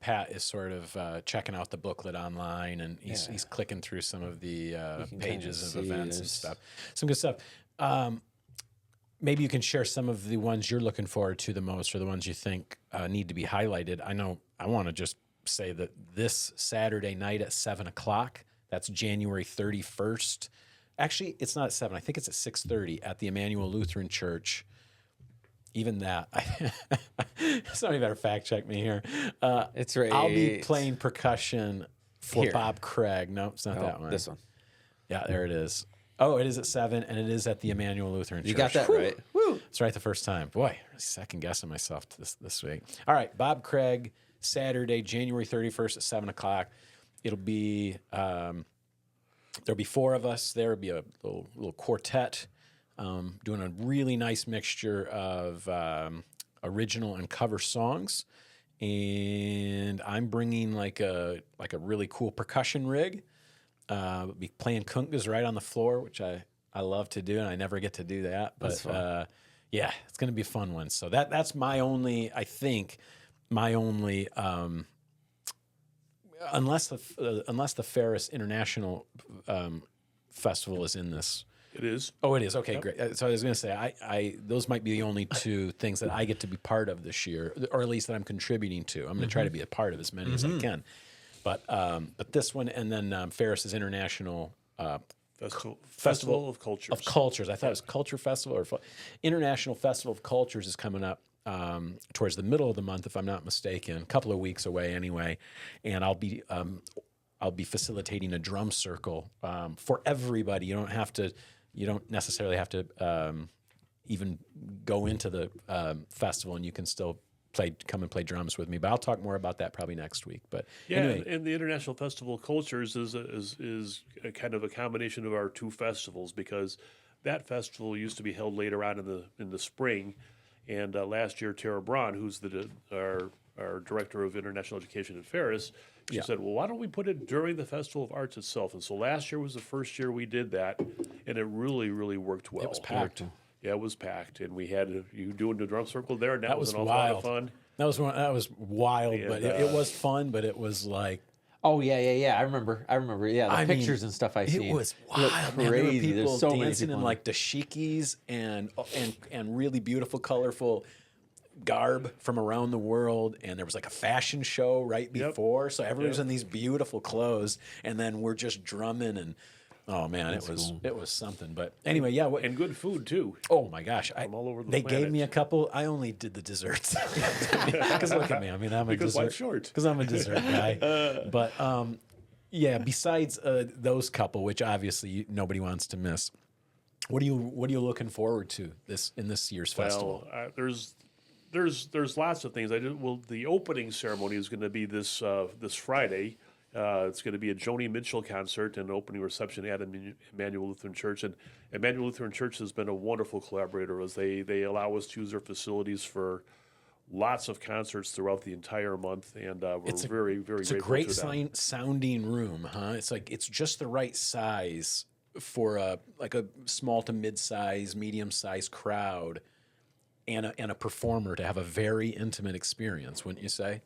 Pat is sort of checking out the booklet online, and he's clicking through some of the pages of events and stuff. Some good stuff. maybe you can share some of the ones you're looking forward to the most, or the ones you think need to be highlighted. I know I want to just say that this Saturday night at 7:00, that's January 31st. Actually, it's not at 7. I think it's at 6:30 at the Immanuel Lutheran Church. Even that, somebody better fact check me here. It's right. I'll be playing percussion for Here. Bob Craig. No, it's not No, that one. This one. Yeah, there it is. Oh, it is at 7, and it is at the Immanuel Lutheran Church. You got that right. Woo! That's right the first time. Boy, second guessing myself this week. All right, Bob Craig, Saturday, January 31st at 7:00. It'll be there'll be 4 of us. There'll be a little quartet. Doing a really nice mixture of original and cover songs, and I'm bringing like a really cool percussion rig. Be playing kungas right on the floor, which I love to do, and I never get to do that. But yeah, it's going to be a fun one. So that's my only, I think, unless the Ferris International Festival is in this. It is. Oh, it is. Okay, great. So I was going to say, I those might be the only 2 things that I get to be part of this year, or at least that I'm contributing to. I'm going to try to be a part of as many as I can. But this one, and then Ferris's International Festival of Cultures. Of Cultures. I thought it was Culture Festival or International Festival of Cultures is coming up towards the middle of the month, if I'm not mistaken. A couple of weeks away, anyway. And I'll be facilitating a drum circle for everybody. You don't necessarily have to even go into the festival, and you can still come and play drums with me. But I'll talk more about that probably next week. But yeah, anyway. and the International Festival of Cultures is a kind of a combination of our 2 festivals, because that festival used to be held later on in the spring. And last year, Tara Braun, who's our director of international education at Ferris, she said, well, why don't we put it during the Festival of Arts itself? And so last year was the first year we did that, and it really, really worked well. It was packed. Yeah, it was packed, and we had you doing the drum circle there, and that was an awful wild. lot of fun. That was wild, And, but it was fun. But it was like, Oh yeah. I remember. Yeah, the pictures and stuff I see. It was wild, man. There were Crazy. people There's so many dancing people in like dashikis and really beautiful, colorful garb from around the world, and there was like a fashion show right before, so everyone was in these beautiful clothes, and then we're just drumming, and oh man, it was something. But anyway, yeah, And good food too. oh my gosh, From all over the they gave planet. me a couple. I only did the desserts because look at me. I mean, I'm Because a life's dessert short. because I'm a dessert guy. But yeah, besides those couple, which obviously nobody wants to miss. What are you looking forward to in this year's festival? Well, there's lots of things. The opening ceremony is going to be this Friday. It's going to be a Joni Mitchell concert and an opening reception at Immanuel Lutheran Church. And Immanuel Lutheran Church has been a wonderful collaborator, as they allow us to use their facilities for lots of concerts throughout the entire month. And we're very, very It's a grateful great to them. sounding room, huh? It's like it's just the right size for a small to mid-size, medium-sized crowd, and a performer to have a very intimate experience, wouldn't you say?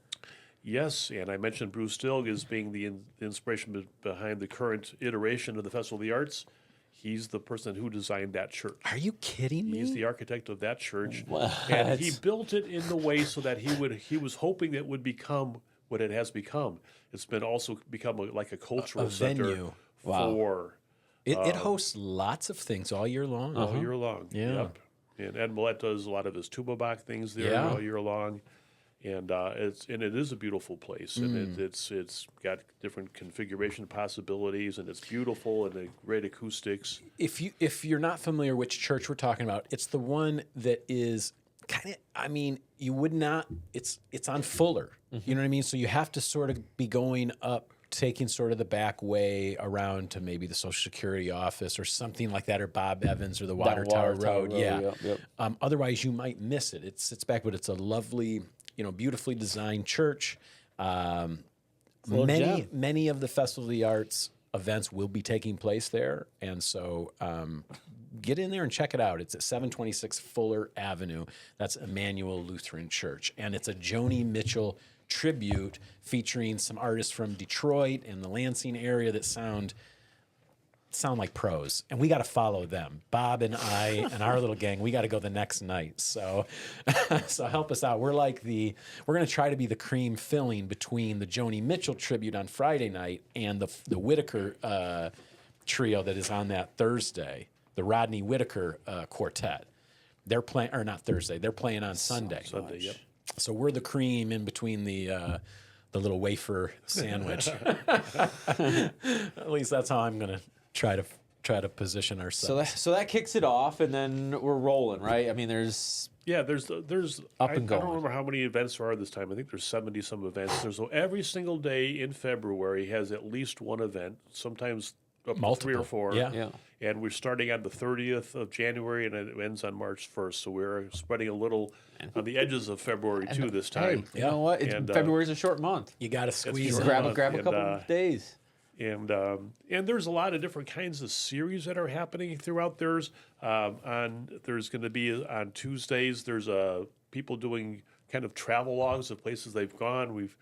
Yes, and I mentioned Bruce Stilg as being the inspiration behind the current iteration of the Festival of the Arts. He's the person who designed that church. Are you kidding me? He's the architect of that church, What? and he built it in the way so that he was hoping it would become what it has become. It's been also become like a cultural center venue. for It hosts lots of things all year long. all year long. Yeah. Yep. And Ed Millett does a lot of his tuba Bach things there Yeah. all year long. And it is a beautiful place, and it's got different configuration possibilities, and it's beautiful and great acoustics. If you're not familiar which church we're talking about, it's the one that is kind of, I mean, you would not, it's on Fuller, you know what I mean? So you have to sort of be going up, taking sort of the back way around to maybe the Social Security office or something like that, or Bob Evans or the Water Tower Road. Yeah. Yep. Otherwise, you might miss it. It sits back, but it's a lovely, beautifully designed church. Many of the Festival of the Arts events will be taking place there, and so get in there and check it out. It's at 726 Fuller Avenue. That's Immanuel Lutheran Church, and it's a Joni Mitchell tribute featuring some artists from Detroit and the Lansing area that sound sound like pros, and we got to follow them. Bob and I and our little gang, we got to go the next night. So, so help us out. We're going to try to be the cream filling between the Joni Mitchell tribute on Friday night and the Whitaker trio that is on that Thursday, the Rodney Whitaker Quartet. They're playing, or not Thursday. They're playing on Sunday. Sunday, yep. So we're the cream in between the little wafer sandwich. At least that's how I'm going to try to position ourselves. So that kicks it off, and then we're rolling, right? I mean, there's up and I don't going. remember how many events there are this time. I think there's 70 some events. There's every single day in February has at least one event, sometimes up to 3 or 4. Yeah. And we're starting on the 30th of January, and it ends on March 1st. So we're spreading a little on the edges of February too this time. Hey, you know what? February's a short month. You got to squeeze short. it. Grab a couple of days. And there's a lot of different kinds of series that are happening throughout. There's going to be on Tuesdays. There's people doing kind of travel logs of places they've gone. We've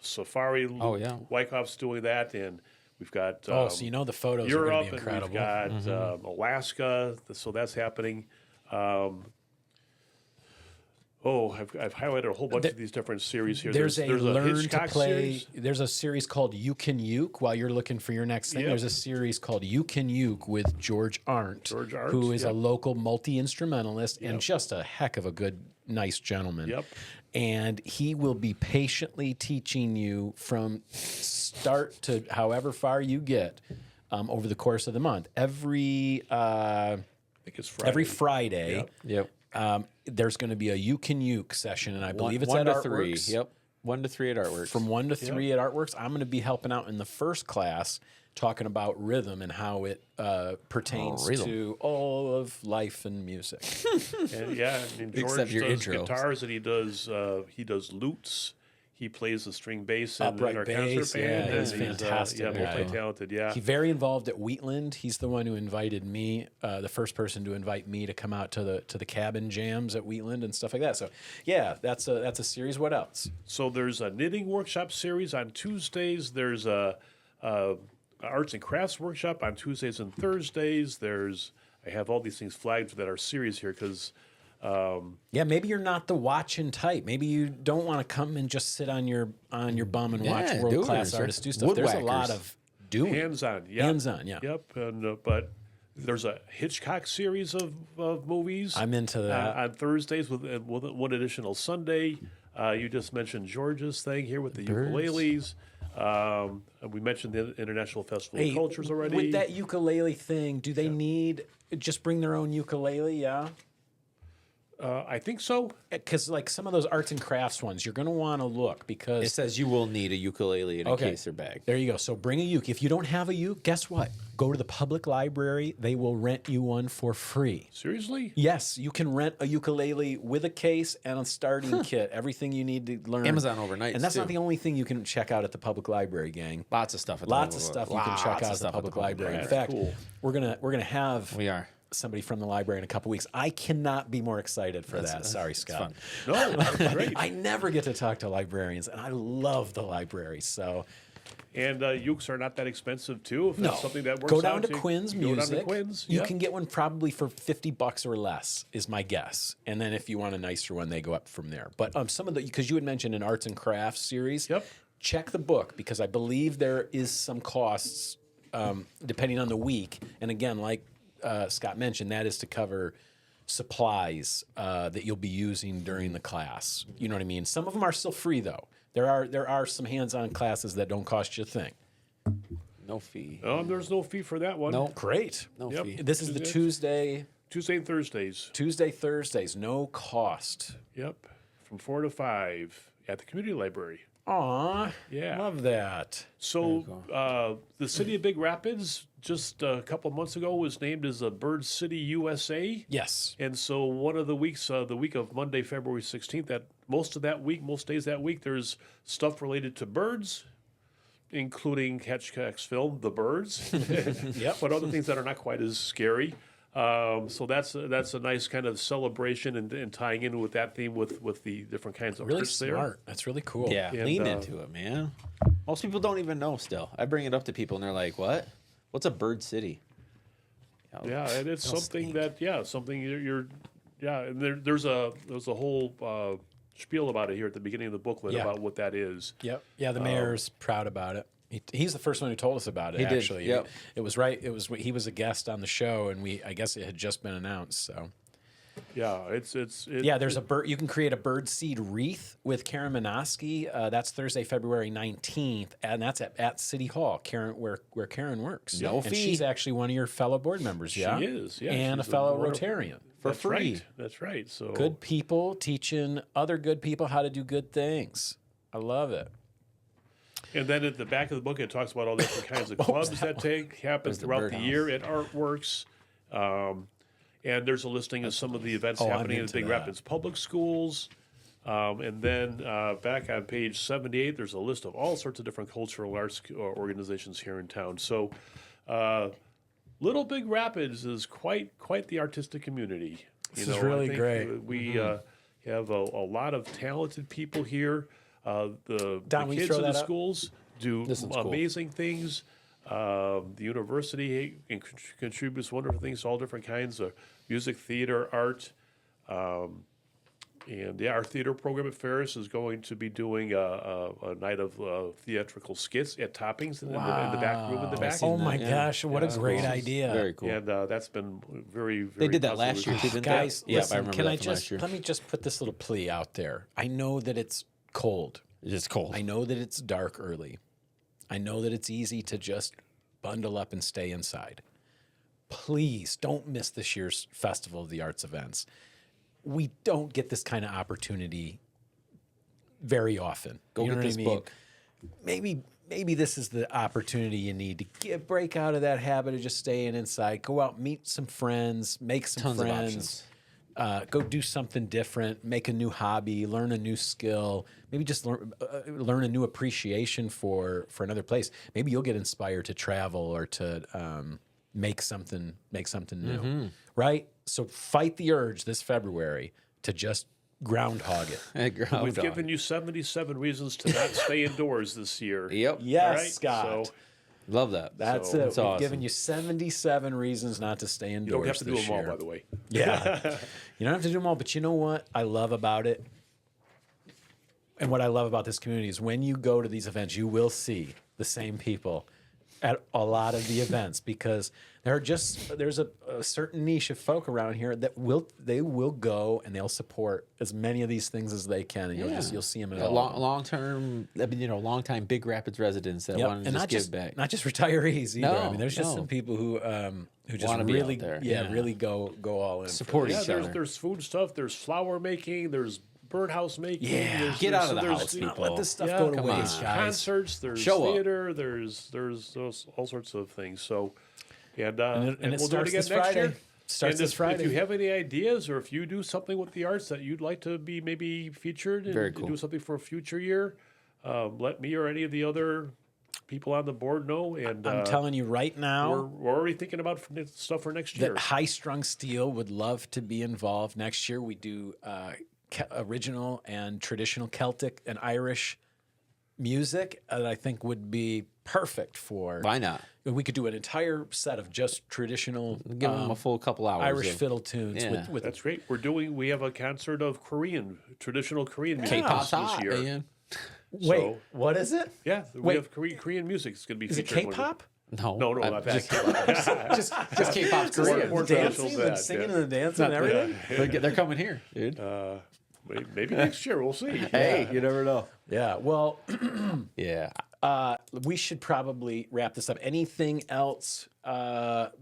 Safari. Oh yeah, Wyckoff's doing that, and we've got so you know the photos Europe, are going to be incredible. and we've got Alaska. So that's happening. I've highlighted a whole bunch of these different series here. There's a learn Hitchcock to play. series. There's a series called You Can Uke while you're looking for your next thing. Yep. There's a series called You Can Uke with George Arndt, who is yep. a local multi-instrumentalist and just a heck of a good, nice gentleman. Yep. And he will be patiently teaching you from start to however far you get over the course of the month. Every I think it's Friday. every Friday. Yep. There's going to be a You Can Uke session, and I believe it's one at to three. Artworks. Yep. 1 to 3 at Artworks. From 1 to 3 at Artworks. I'm going to be helping out in the first class, talking about rhythm and how it pertains to all of life and music. And George Except your does intro. guitars, and he does lutes. He plays the string bass in Upright our bass, concert band. yeah, he's and fantastic. multi-talented. Yeah, He's very involved at Wheatland. He's the one who invited me, the first person to invite me to come out to the cabin jams at Wheatland and stuff like that. So, yeah, that's a series. What else? So there's a knitting workshop series on Tuesdays. There's a arts and crafts workshop on Tuesdays and Thursdays. I have all these things flagged that are series here because. Maybe you're not the watching type. Maybe you don't want to come and just sit on your bum and watch world class artists do stuff. There's a lot of doing hands-on. Yep. Hands-on, yeah. Yep. And but there's a Hitchcock series of movies. I'm into that. On Thursdays with one additional Sunday. You just mentioned George's thing here with the ukuleles. We mentioned the International Festival of Cultures already. With that ukulele thing, do they need just bring their own ukulele? Yeah. I think so. Because like some of those arts and crafts ones, you're going to want to look because It says you will need a ukulele in a case or bag. There you go. So bring a uke. If you don't have a uke, guess what? Go to the public library. They will rent you one for free. Seriously? Yes, you can rent a ukulele with a case and a starting kit. Everything you need to learn. Amazon overnight, And that's not too. the only thing you can check out at the public library, gang. Lots of stuff. Lots of stuff you can check out at the public library. In fact, cool. we're gonna have We are. somebody from the library in a couple weeks. I cannot be more excited for that. Sorry, Scott. No, that's great. I never get to talk to librarians, and I love the library. So And ukes are not that expensive too. If that's something that works go down out, to you Quinn's go Music. down to Quinn's. You Yep. can get one probably for $50 or less, is my guess. And then if you want a nicer one, they go up from there. But some of the because you had mentioned an arts and crafts series. Yep. Check the book because I believe there is some costs depending on the week. And again, like Scott mentioned, that is to cover supplies that you'll be using during the class. You know what I mean? Some of them are still free though. There are some hands-on classes that don't cost you a thing. No fee. There's no fee for that one. No. Great. No Yep. fee. This is the Tuesday, and Thursdays. Thursdays, no cost. Yep. From 4 to 5 at the community library. Aw, Yeah. love that. So the city of Big Rapids just a couple months ago was named as a Bird City USA. Yes. And so one of the weeks, the week of Monday, February 16th, most days that week, there's stuff related to birds, including Hitchcock's film, The Birds. Yep. But other things that are not quite as scary. So that's a nice kind of celebration and tying in with that theme with the different kinds of Really arts there. smart. That's really cool. Yeah, And, lean into it, man. Most people don't even know still. I bring it up to people and they're like, what? What's a bird city? Yeah, and it's something that something you're and there's a whole spiel about it here at the beginning of the booklet about what that is. Yep. Yeah, the mayor's proud about it. He's the first one who told us about it. He did, Actually, yep. It was right. It was he was a guest on the show, and I guess it had just been announced. So Yeah, there's a bird. You can create a bird seed wreath with Karen Minoski. That's Thursday, February 19th, and that's at City Hall, Karen, where Karen works. No and fee. she's actually one of your fellow board members. Yeah, She is, yeah, and a she's a fellow wonderful- Rotarian. For free. Right. That's right. So Good people teaching other good people how to do good things. I love it. And then at the back of the book, it talks about all the different kinds of clubs that happen There's the throughout the birdhouse. year at Artworks. And there's a listing of some of the events I'm happening in into Big that. Rapids Public Schools. And then back on page 78, there's a list of all sorts of different cultural arts organizations here in town. So Little Big Rapids is quite the artistic community. This is really I think great. We have a lot of talented people here. The Don, will you kids throw in the that up? schools do This one's cool. amazing things. The university contributes wonderful things, all different kinds of music, theater, art. And our theater program at Ferris is going to be doing a night of theatrical skits at Toppings in the back room in the back. Oh my Yeah. gosh, what a great idea! Very cool. And that's been very, very They did that positively last year, too, received. didn't Guys, they? Yep, I listen, remember can that I from last just year. let me just put this little plea out there? I know that it's cold. It's cold. I know that it's dark early. I know that it's easy to just bundle up and stay inside. Please don't miss this year's Festival of the Arts events. We don't get this kind of opportunity very often. Go You know get what I this mean? book. Maybe this is the opportunity you need to break out of that habit of just staying inside. Go out, meet some friends, make some Tons of friends. options. Go do something different, make a new hobby, learn a new skill, maybe just learn a new appreciation for another place. Maybe you'll get inspired to travel or to make something new, right? So fight the urge this February to just groundhog it. We've given you 77 reasons to not stay indoors this year. Yep. Yes, All right? Scott. So Love that. That's So- it. That's We've awesome. given you 77 reasons not to stay indoors. you don't have to do this them all, year. by the way. Yeah. You don't have to do them all, but you know what I love about it? And what I love about this community is when you go to these events, you will see the same people at a lot of the events because there's a certain niche of folk around here that they will go and they'll support as many of these things as they can, and you'll see them at all. long term, long time Big Rapids residents that Yep. want to And just give back. not just retirees either. I No, mean, there's just no. some people who just Wanna be really out there. really go all in. for Support this. each Yeah, other. there's food stuff, there's flower making, there's birdhouse making. Yeah. there's, Get out of the there's- house, there's- people. Let this stuff Yeah, go to come waste, on. guys. Concerts, there's Show up. theater, there's those, all sorts of things. So, and it we'll do it starts again this next Friday. year. Starts And this Friday. If you have any ideas, or if you do something with the arts that you'd like to be maybe featured and Very cool. do something for a future year, let me or any of the other people on the board know. And I'm telling you right now we're already thinking about stuff for next year. that High Strung Steel would love to be involved next year. We do original and traditional Celtic and Irish music that I think would be perfect for. Why not? We could do an entire set of just traditional Give them a full couple hours. Irish of fiddle tunes yeah. with That's great. We have a concert of traditional Korean music K-pop's this hot, year. man. Wait, So- what is it? Yeah, we Wait. have Korean music. It's going to be Is it featured. K-pop? No, No, not that. just K-pop's Korean. more Dancing traditional and that, singing yeah. and dancing and everything. They're coming here, dude. Maybe next year. We'll see. Hey, you never know. Yeah. Well, Yeah. we should probably wrap this up. Anything else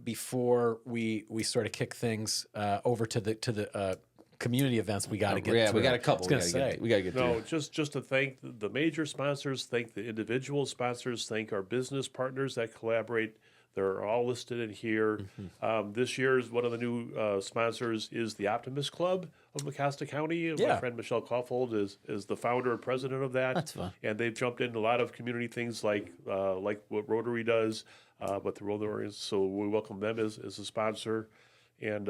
before we sort of kick things over to the community events? We got to get. Yeah, through. we got a couple. I was gonna say. We got to get No, through. just to thank the major sponsors, thank the individual sponsors, thank our business partners that collaborate. They're all listed in here. This year's one of the new sponsors is the Optimist Club of Mecosta County. Yeah. My friend Michelle Kaufhold is the founder and president of that. That's fun. And they've jumped into a lot of community things like what Rotary does, but the Rotary. So we welcome them as a sponsor, and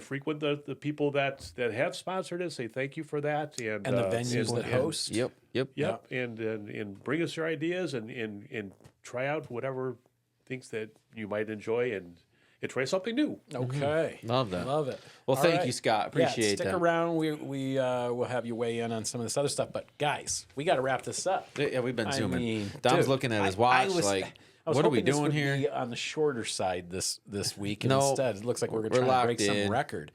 frequent the people that have sponsored it. Say thank you for that, and And the venues that host. Yep. Yep, and bring us your ideas and try out whatever thinks that you might enjoy and try something new. Okay. Love that. Love it. Well, All thank right. you, Scott. Appreciate Stick that. around. We will have you weigh in on some of this other stuff. But guys, we got to wrap this up. Yeah, we've been I zooming. mean, Dom's dude, looking at his I watch was like, what are we hoping this doing would here? be on the shorter side this week, and No, instead it looks like we're we're going to try to break locked some in. record.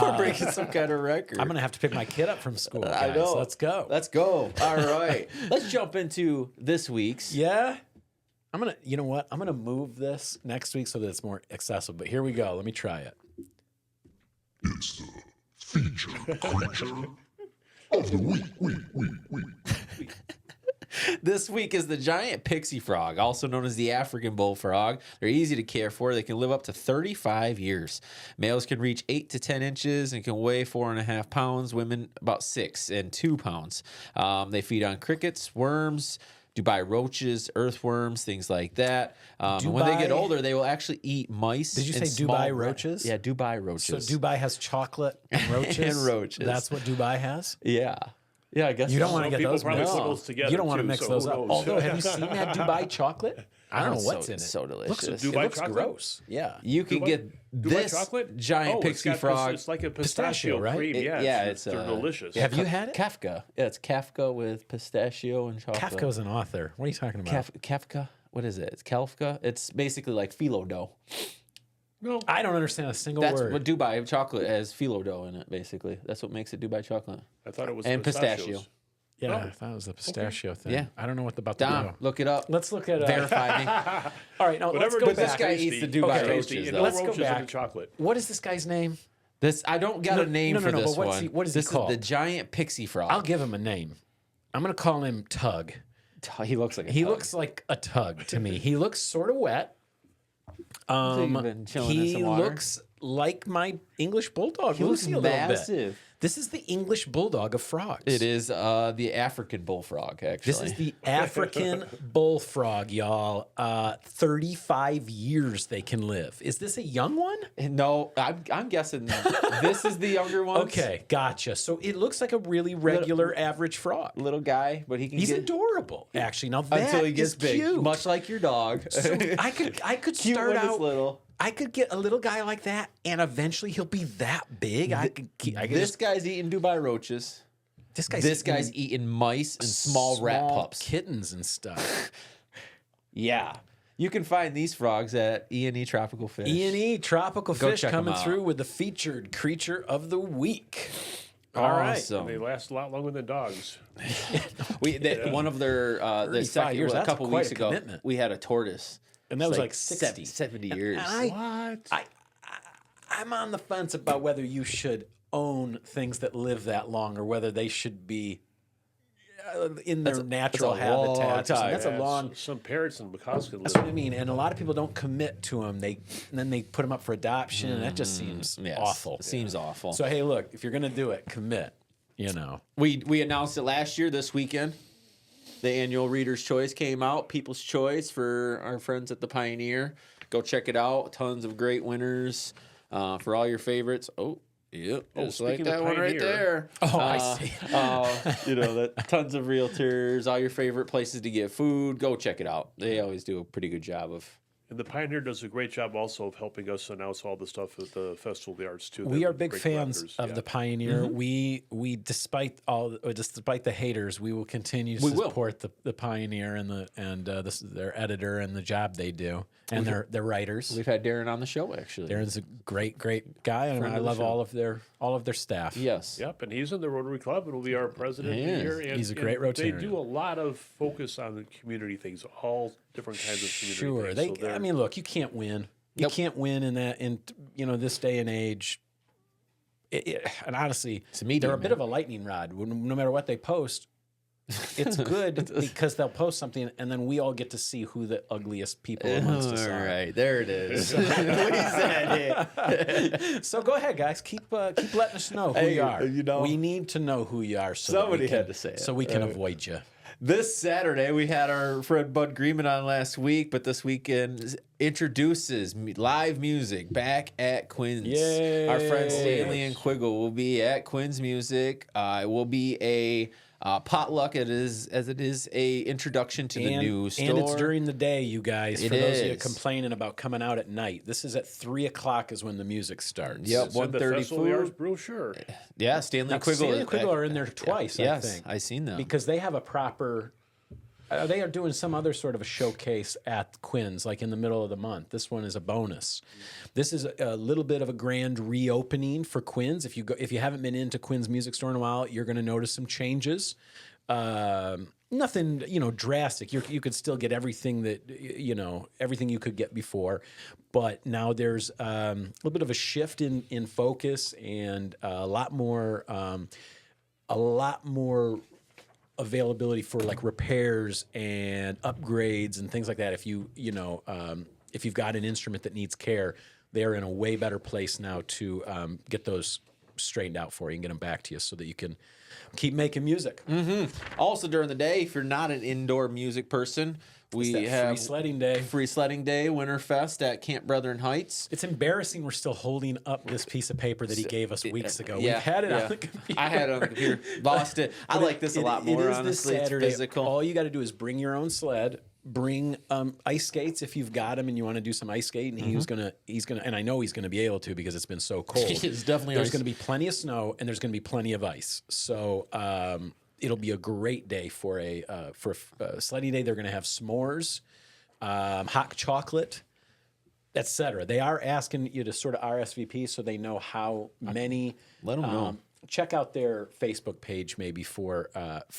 We're breaking some kind of record. I'm going to have to pick my kid up from school. Guys. I know. Let's go. Let's go. All right. Let's jump into this week's. Yeah. You know what? I'm going to move this next week so that it's more accessible. But here we go. Let me try it. It's the feature creature of the week. This week is the giant pixie frog, also known as the African bullfrog. They're easy to care for. They can live up to 35 years. Males can reach 8 to 10 inches and can weigh 4.5 pounds. Women about 6 and 2 pounds. They feed on crickets, worms, Dubai roaches, earthworms, things like that. And when they get Dubai- older, they will actually eat mice. Did you and say small Dubai roaches? Yeah, Dubai roaches. So Dubai has chocolate and roaches? And roaches. That's what Dubai has? Yeah. Yeah, I guess You don't so. want to Some get people those probably mixed. put those together, You don't want to too, mix so those who up. knows? Although, have you seen that Dubai chocolate? I don't know Oh, what's so- in it. so delicious. Looks, Dubai it looks chocolate? gross. Yeah. You can Dubai- get Dubai this chocolate? giant it's pixie got frog. It's like a Pistachio, pistachio right? cream. It's they're delicious. Have you had it? Kafka. Yeah, it's Kafka with pistachio and chocolate. Kafka's an author. What are you talking about? Kafka? What is it? It's Kafka? It's basically like phyllo dough. No, I don't understand a single That's word. what Dubai chocolate has phyllo dough in it, basically. That's what makes it Dubai chocolate. I thought it was And pistachios. pistachio. Yeah, Oh. I thought it was the pistachio thing. Yeah. I don't know what about the Dom, dough. look it up. Let's look at Verify me. All right, now Whatever let's go it is, back. this guy eats the Dubai Okay. roaches, And though. no Let's go roaches in back. the chocolate. What is this guy's name? This I don't got No, a name no, for no, this but one. what is he this called? is the giant pixie frog. I'll give him a name. I'm going to call him Tug. He looks like a He tug. looks like a tug to me. He looks sort of wet. you've been chilling in He some water? looks like my English bulldog. He looks Lucy, a little bit. massive. This is the English bulldog of frogs. It is the African bullfrog, actually. This is the African bullfrog, y'all. 35 years they can live. Is this a young one? No, I'm guessing this is the younger one. Okay, gotcha. So it looks like a really regular average frog. Little guy, but he can He's get adorable, actually. Now that until he gets is big, cute. much like your dog. So I could Cute start when it's out little. I could get a little guy like that, and eventually he'll be that big. I could This just, guy's eating Dubai roaches. this guy's This guy's eating mice and small rat pups. kittens and stuff. Yeah. You can find these frogs at E&E Tropical Fish. E&E Tropical Go Fish check 'em coming out. through with the featured creature of the week. All right. Awesome. They last a lot longer than dogs. One of their the 35 second, years, a that's couple quite weeks a ago, commitment. we had a tortoise. And that It's was like 60. 70 years. I'm on the fence about whether you should own things that live that long or whether they should be in their natural that's a long habitats. time. That's a Yeah, long. Some parrots and macaws can That's what I live. mean. And a lot of people don't commit to them. And then they put them up for adoption, and that just seems Yes. awful. It seems awful. So hey, look, if you're gonna do it, commit. You know. We announced it last year this weekend. The annual Reader's Choice came out. People's Choice for our friends at the Pioneer. Go check it out. Tons of great winners for all your favorites. Oh, yep. Just like speaking of that one right Pioneer. there. Oh, I see. Tons of realtors, all your favorite places to get food. Go check it out. They always do a pretty good job of. And the Pioneer does a great job also of helping us announce all the stuff at the Festival of the Arts too. We They're are big great fans collaborators. of Yeah. the Pioneer. We despite the haters, we will continue to support the Pioneer and their editor and the job they do and their writers. We've had Darren on the show actually. Darren's a great guy, and I of the love show. all of their staff. Yes. Yep, and he's in the Rotary Club and will be our president He of the is. year. And, He's a great and They Rotarian. do a lot of focus on the community things, all different kinds of community Sure, things. So I mean, look, you can't win. You can't win in this day and age. And honestly, they're a bit of a lightning rod. No matter what they post, it's good because they'll post something, and then we all get to see who the ugliest people amongst us All are. right, there it is. We said it. So go ahead, guys. Keep letting us know who Hey, you are. you know- we need to know who you are. So that Somebody we can, had to say it. so we can avoid you. This Saturday, we had our friend Budd Greenman on last week, but this weekend introduces live music back at Quinn's. Yay. Our friends Stanley and Quiggle will be at Quinn's Music. It will be a potluck it is a introduction to the new store. And it's during the day, you guys. It for those of you is. complaining about coming out at night, this is at 3 o'clock is when the music starts. Yep, It's in the 1:30 Festival of the Arts food. brochure. Yeah, Stanley Quiggle. Stanley and Quiggle are in there twice, I Yes, think. I seen them. Because they have a proper... they are doing some other sort of a showcase at Quinn's, like in the middle of the month. This one is a bonus. This is a little bit of a grand reopening for Quinn's. If you haven't been into Quinn's music store in a while, you're going to notice some changes. Nothing, drastic. You could still get everything that everything you could get before, but now there's a little bit of a shift in focus and a lot more availability for like repairs and upgrades and things like that. If if you've got an instrument that needs care, they're in a way better place now to get those straightened out for you and get them back to you so that you can keep making music. Also during the day, if you're not an indoor music person, we have free sledding day. Free sledding day, Winterfest at Camp Brethren Heights. It's embarrassing we're still holding up this piece of paper that he gave us weeks ago. Yeah, We've had it yeah. on the computer. I had it on the computer, lost it. I like this a lot more, It is honestly. this Saturday. It's physical. All you got to do is bring your own sled, bring ice skates if you've got them and you want to do some ice skating. He's gonna, and I know he's gonna be able to because it's been so cold. It's definitely there's ice. gonna be plenty of snow and there's gonna be plenty of ice. So it'll be a great day for a sledding day. They're gonna have s'mores, hot chocolate, etc. They are asking you to sort of RSVP so they know how many. Let them know. Check out their Facebook page maybe for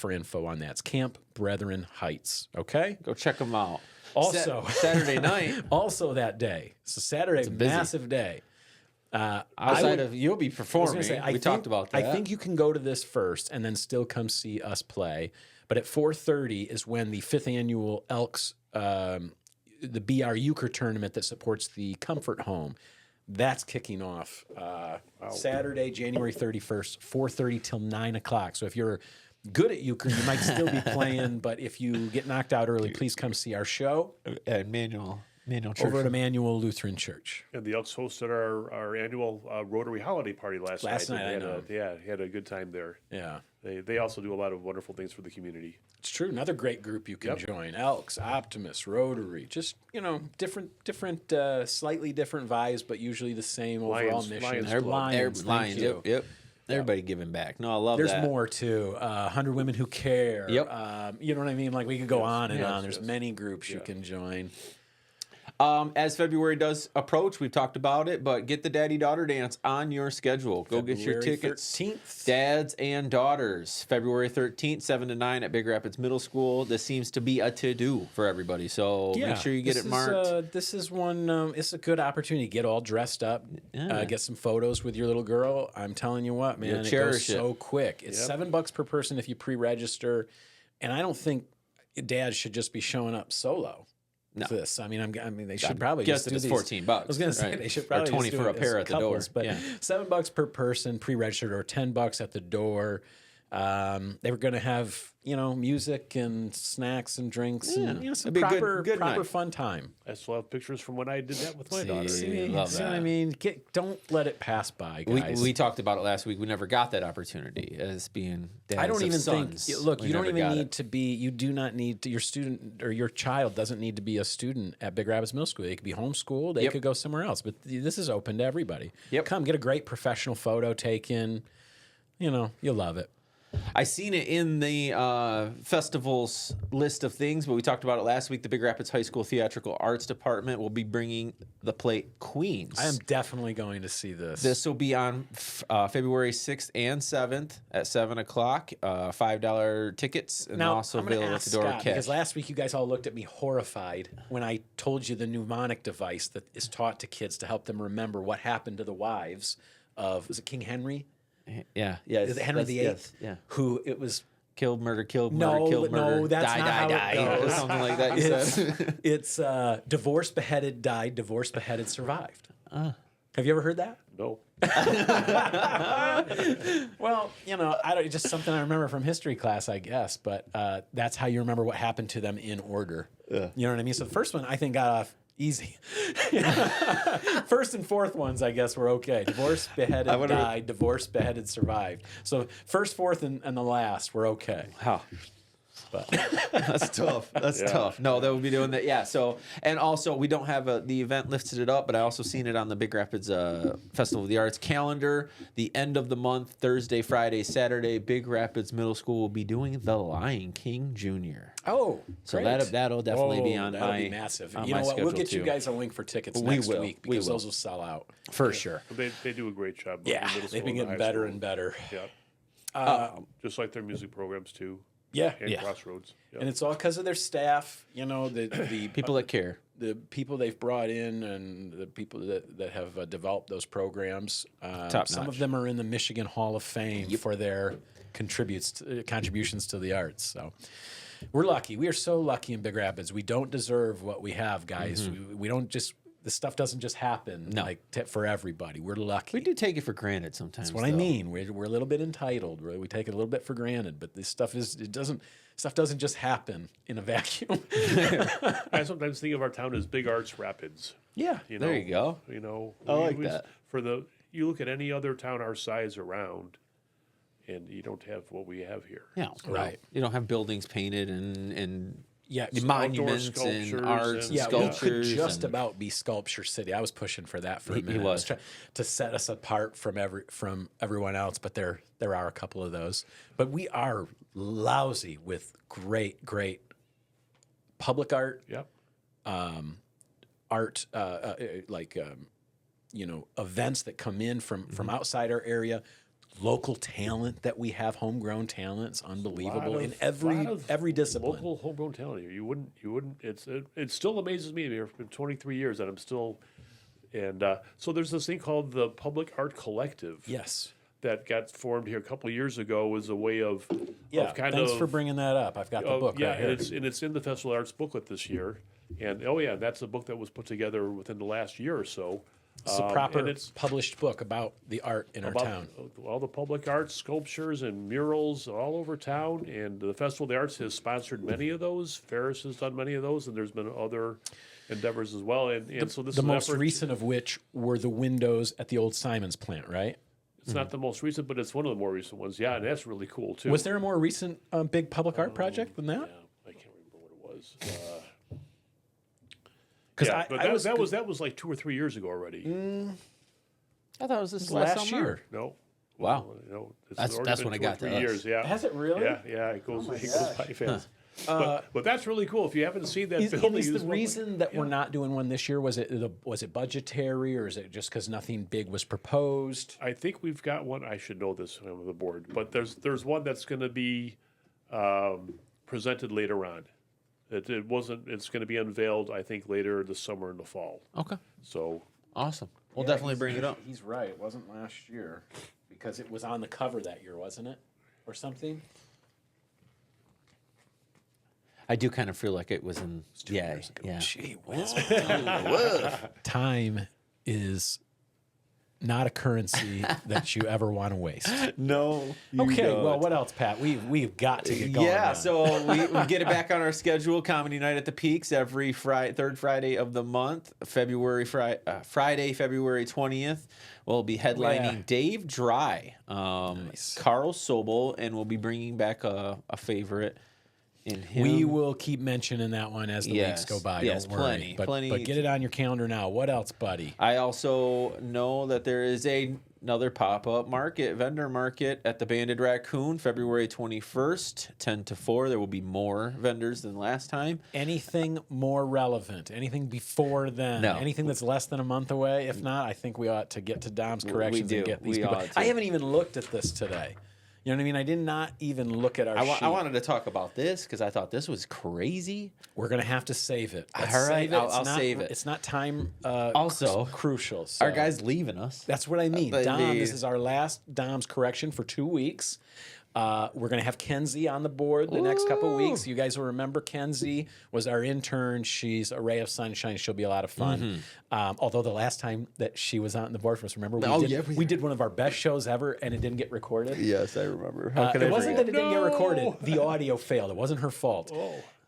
info on that. It's Camp Brethren Heights. Okay. Go check them out. Also Saturday night. Also that day. So Saturday, busy. massive day. Outside of you'll be I was performing. gonna say, We talked about that. I think you can go to this first and then still come see us play. But at 4:30 is when the 5th annual Elks, the BR Euchre tournament that supports the Comfort Home, that's kicking off Saturday, January 31st, 4:30 till 9 o'clock. So if you're good at euchre, you might still be playing, but if you get knocked out early, please come see our show Immanuel Church. over at Immanuel Lutheran Church. And the Elks hosted our annual Rotary holiday party last night. Last night, I know. Had a good time there. Yeah. They also do a lot of wonderful things for the community. It's true. Another great group you can join. Elks, Optimus, Rotary. Just, different, slightly different vibes, but usually the same overall Lions mission. Club. Lions. Lions. Thank you. Yep. Everybody giving back. No, I love There's that. more too. 100 Women Who Care. Yep. You know what I mean? Like we could go on and Yes, on. There's yes. many groups you can join. As February does approach, we've talked about it, but get the daddy-daughter dance on your schedule. Go get your February tickets. 13th. Dads and daughters, February 13th, 7 to 9 at Big Rapids Middle School. This seems to be a to-do for everybody, so make sure you get it marked. This is one. It's a good opportunity. Get all dressed up. Yeah. Get some photos with your little girl. I'm telling you what, man, You'll it goes cherish it. so quick. It's $7 per person if you pre-register, and I don't think dads should just be showing up solo. No. For this, I mean, they should probably Guess just do it's these. $14. I was going to say right? they should Or probably 20 just do for a it pair as at the door. couples, but Yeah. $7 per person pre-registered or $10 at the door. They were going to have music and snacks and drinks and some It'd be a proper good proper night. fun time. I still have pictures from when I did that with my daughter. See, love See what that. I mean? Don't let it pass by, guys. We talked about it last week. We never got that opportunity as being dads I don't of even sons. think. Look, We you don't never even got need it. to be. You do not need to. Your student or your child doesn't need to be a student at Big Rapids Middle School. They could be homeschooled. They Yep. could go somewhere else. But this is open to everybody. Yep. Come get a great professional photo taken. You'll love it. I seen it in the festival's list of things, but we talked about it last week. The Big Rapids High School Theatrical Arts Department will be bringing the play Queens. I am definitely going to see this. This will be on February 6th and 7th at 7 o'clock. $5 tickets, and now, also I'm going to available at ask the door Scott, cash. because last week you guys all looked at me horrified when I told you the mnemonic device that is taught to kids to help them remember what happened to the wives of, was it King Henry? Yeah. Henry VIII? Yes, yeah. Who it was. Killed, murder, killed, No, murder, killed, murder. no, that's die, not die, how it die. goes. Or something like that. You said. It's divorced, beheaded, died, divorced, beheaded, survived. Have you ever heard that? No. Well, just something I remember from history class, I guess. But that's how you remember what happened to them in order. You know what I mean? So the first one I think got off Easy. First and fourth ones, I guess, were okay. Divorced, beheaded, died. Divorced, beheaded, survived. So first, fourth, and the last were okay. Wow. But That's tough. That's tough. No, that would be doing that. Yeah. So, and also we don't have the event listed it up, but I also seen it on the Big Rapids Festival of the Arts calendar. The end of the month, Thursday, Friday, Saturday, Big Rapids Middle School will be doing The Lion King Jr. oh, So great. that'll definitely be on that'll my be massive. on You my know what? We'll schedule get you too. guys a link for tickets We next will. week We because will. those will sell out. For sure. They do a great job. Yeah, middle they've school been and getting high better school. and better. Yeah. Just like their music programs too. Yeah, And yeah. Crossroads. Yeah. And it's all because of their staff. You know, the People that care. the people they've brought in and the people that have developed those programs. Top some notch. of them are in the Michigan Hall of Fame for their contributions to the arts. So we're lucky. We are so lucky in Big Rapids. We don't deserve what we have, guys. We don't just. The stuff doesn't just happen for everybody. We're lucky. We do take it for granted sometimes. That's what I mean. We're a little bit entitled. We take it a little bit for granted, but this stuff doesn't just happen in a vacuum. I sometimes think of our town as Big Arts Rapids. Yeah. You know, There you go. You know, I like we- that. You look at any other town our size around, and you don't have what we have here. Yeah. Right. You don't have buildings painted and Yeah, monuments outdoor and sculptures arts and and- we could sculptures. just and- about be Sculpture City. I was pushing for that for a He minute. I was. trying to set us apart from everyone else, but there are a couple of those. But we are lousy with great public art, Yep. art events that come in from outside our area. Local talent that we have, homegrown talent, it's unbelievable in every discipline. Local homegrown talent here. You wouldn't. It still amazes me. Here for 23 years, and I'm still. And so there's this thing called the Public Art Collective. Yes. That got formed here a couple of years ago as a way of Thanks for bringing that up. I've got the book right here. and it's in the Festival Arts booklet this year, and that's a book that was put together within the last year or so. It's a and proper it's published book about the art in our about town. all the public arts, sculptures, and murals all over town. And the Festival of the Arts has sponsored many of those. Ferris has done many of those, and there's been other endeavors as well. And so this The is an most effort. recent of which were the windows at the old Simons plant, right? It's not the most recent, but it's one of the more recent ones. Yeah, and that's really cool too. Was there a more recent big public art project than that? Yeah, I can't remember what it was. Because Yeah, but that was like 2 or 3 years ago already. I thought it was this last summer. year. No. Wow. No, it's That's already been when it 2 or got to 3 us. years. Yeah. Has it really? Yeah. It goes by fast. But that's really cool. If you haven't seen that Is building, the it's reason that we're not doing one this year was it budgetary or is it just because nothing big was proposed? I think we've got one. I should know this on the board, but there's one that's going to be presented later on. It wasn't. It's going to be unveiled, I think, later this summer and the fall. Okay. So Awesome. We'll definitely bring it up. He's right. It wasn't last year because it was on the cover that year, wasn't it, or something? I do kind of feel like it was in. Yeah. Gee whiz. Time is not a currency that you ever want to waste. No. Okay, well, what else, Pat? We've got to get going. Yeah, now. so we get it back on our schedule. Comedy Night at the Peaks every third Friday of the month. Friday, February 20th. We'll be headlining Dave Dry, Nice. Carl Sobel, and we'll be bringing back a favorite in him. We will keep mentioning that one as the weeks Yes, go by. yes, Don't worry. plenty. But get it on your calendar now. What else, buddy? I also know that there is another pop-up vendor market at the Banded Raccoon, February 21st, 10 to 4. There will be more vendors than last time. Anything more relevant? Anything before then? No. Anything that's less than a month away? If not, I think we ought to get to Dom's corrections do. and get these We people. ought to. I haven't even looked at this today. You know what I mean? I did not even look at our sheet. I wanted to talk about this because I thought this was crazy. We're going to have to save it. Let's All right, save it. I'll It's not- save it. It's not time Also, crucial. So. Our guy's leaving us. That's what I mean. But Dom, this is our last Dom's correction for 2 weeks. We're going to have Kenzie on the board the next couple of weeks. You guys will remember Kenzie was our intern. She's a ray of sunshine. She'll be a lot of fun. Although the last time that she was on the board for us, remember, we did one of our best shows ever and it didn't get recorded. Yes, I remember. It wasn't that it didn't get recorded. The audio failed. It wasn't her fault.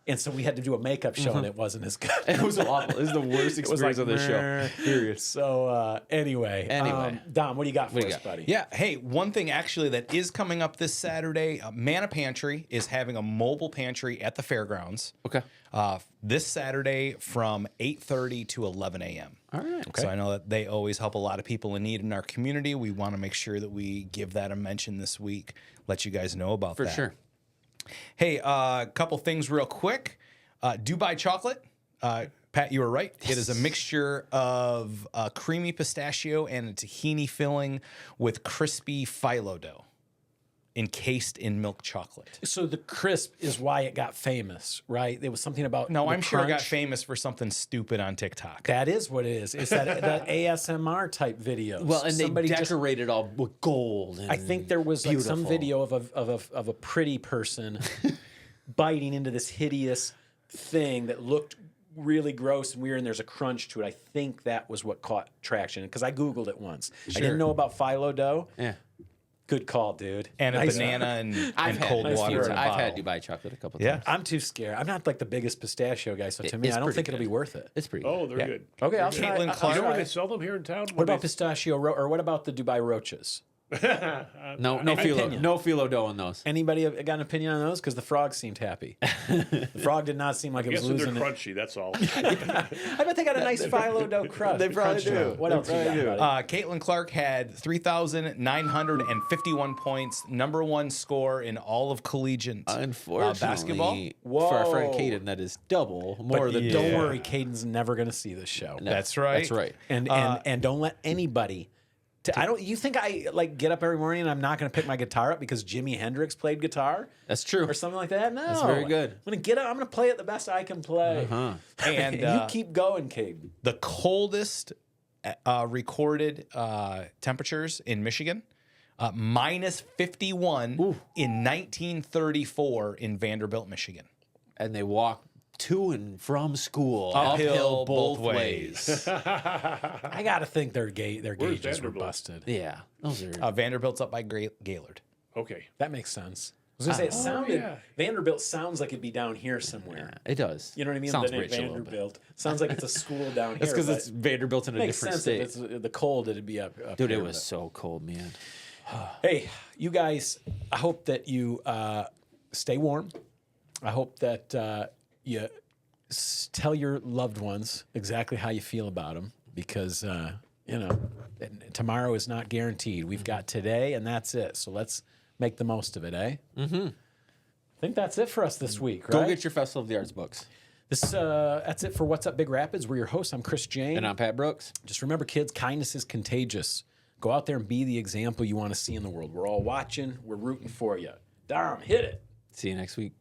And so we had to do a makeup show, and it wasn't as good. It was awful. It was the worst experience of the show. Period. So anyway, Dom, what do you got for us, buddy? Yeah. Hey, one thing actually that is coming up this Saturday, Mana Pantry is having a mobile pantry at the fairgrounds. Okay. This Saturday from 8:30 to 11 a.m. All right. So I know that they always help a lot of people in need in our community. We want to make sure that we give that a mention this week. Let you guys know about that. For sure. Hey, a couple things real quick. Dubai chocolate. Pat, you were right. It is a mixture of creamy pistachio and a tahini filling with crispy phyllo dough encased in milk chocolate. So the crisp is why it got famous, right? There was something about No, the I'm sure it got crunch. famous for something stupid on TikTok. That is what it is. It's that ASMR type videos. Well, and Somebody they just- decorated all with gold. And I think there was like some beautiful. video of a pretty person biting into this hideous thing that looked really gross and weird, and there's a crunch to it. I think that was what caught traction because I Googled it once. I didn't know about phyllo dough. Yeah. Good call, dude. And a Nice. banana and I've had, cold nice water. few in a I've had bottle. Dubai chocolate a couple Yeah. times. I'm too scared. I'm not like the biggest pistachio guy, so to me, It's I don't pretty think it'll good. be worth it. It's pretty Oh, good. they're good. Okay, I'll They're try. good. Caitlin I'll Clark. You know try where they it. sell them here in town? What about pistachio or what about the Dubai roaches? No opinion. phyllo dough on those. Anybody got an opinion on those? Because the frog seemed happy. The frog did not seem like I it was guess they're losing it. crunchy, that's all. I bet they got a nice phyllo dough crust. They probably crunch do. dough. What They else you probably got, do. buddy? Caitlin Clark had 3,951 points, #1 score in all of collegiate Unfortunately, basketball. for our friend Whoa. Caden, that is double more than Don't Yeah. worry, Caden's never going to see this show. No, That's right. That's right. And don't let anybody. I don't. You think I like get up every morning and I'm not going to pick my guitar up because Jimi Hendrix played guitar That's true. or something like that? No, That's very good. I'm going to get up. I'm going to play it the best I can play. And You keep going, Caden. the coldest recorded temperatures in Michigan, -51 in 1934 in Vanderbilt, Michigan. And they walk to and from school Uphill both ways. I got to think their gauges were Vanderbilt? busted. Yeah, those are. Vanderbilt's up by Gaylord. Okay. That makes sense. I was going to say, it sounded, yeah. Vanderbilt sounds like it'd be down here somewhere. It does. You know what I mean? Sounds The name rich a little bit. Vanderbilt. Sounds like it's a school down here. That's because but it's Vanderbilt in a makes different sense state. if it's the cold, it'd be up Dude, here, it was but- so cold, man. Hey, you guys, I hope that you stay warm. I hope that you tell your loved ones exactly how you feel about them because, tomorrow is not guaranteed. We've got today and that's it. So let's make the most of it, eh? Mm-hmm. I think that's it for us this week, right? Go get your Festival of the Arts books. That's it for What's Up Big Rapids. We're your hosts. I'm Chris Jane. And I'm Pat Brooks. Just remember, kids, kindness is contagious. Go out there and be the example you want to see in the world. We're all watching. We're rooting for you. Dom, hit it. See you next week.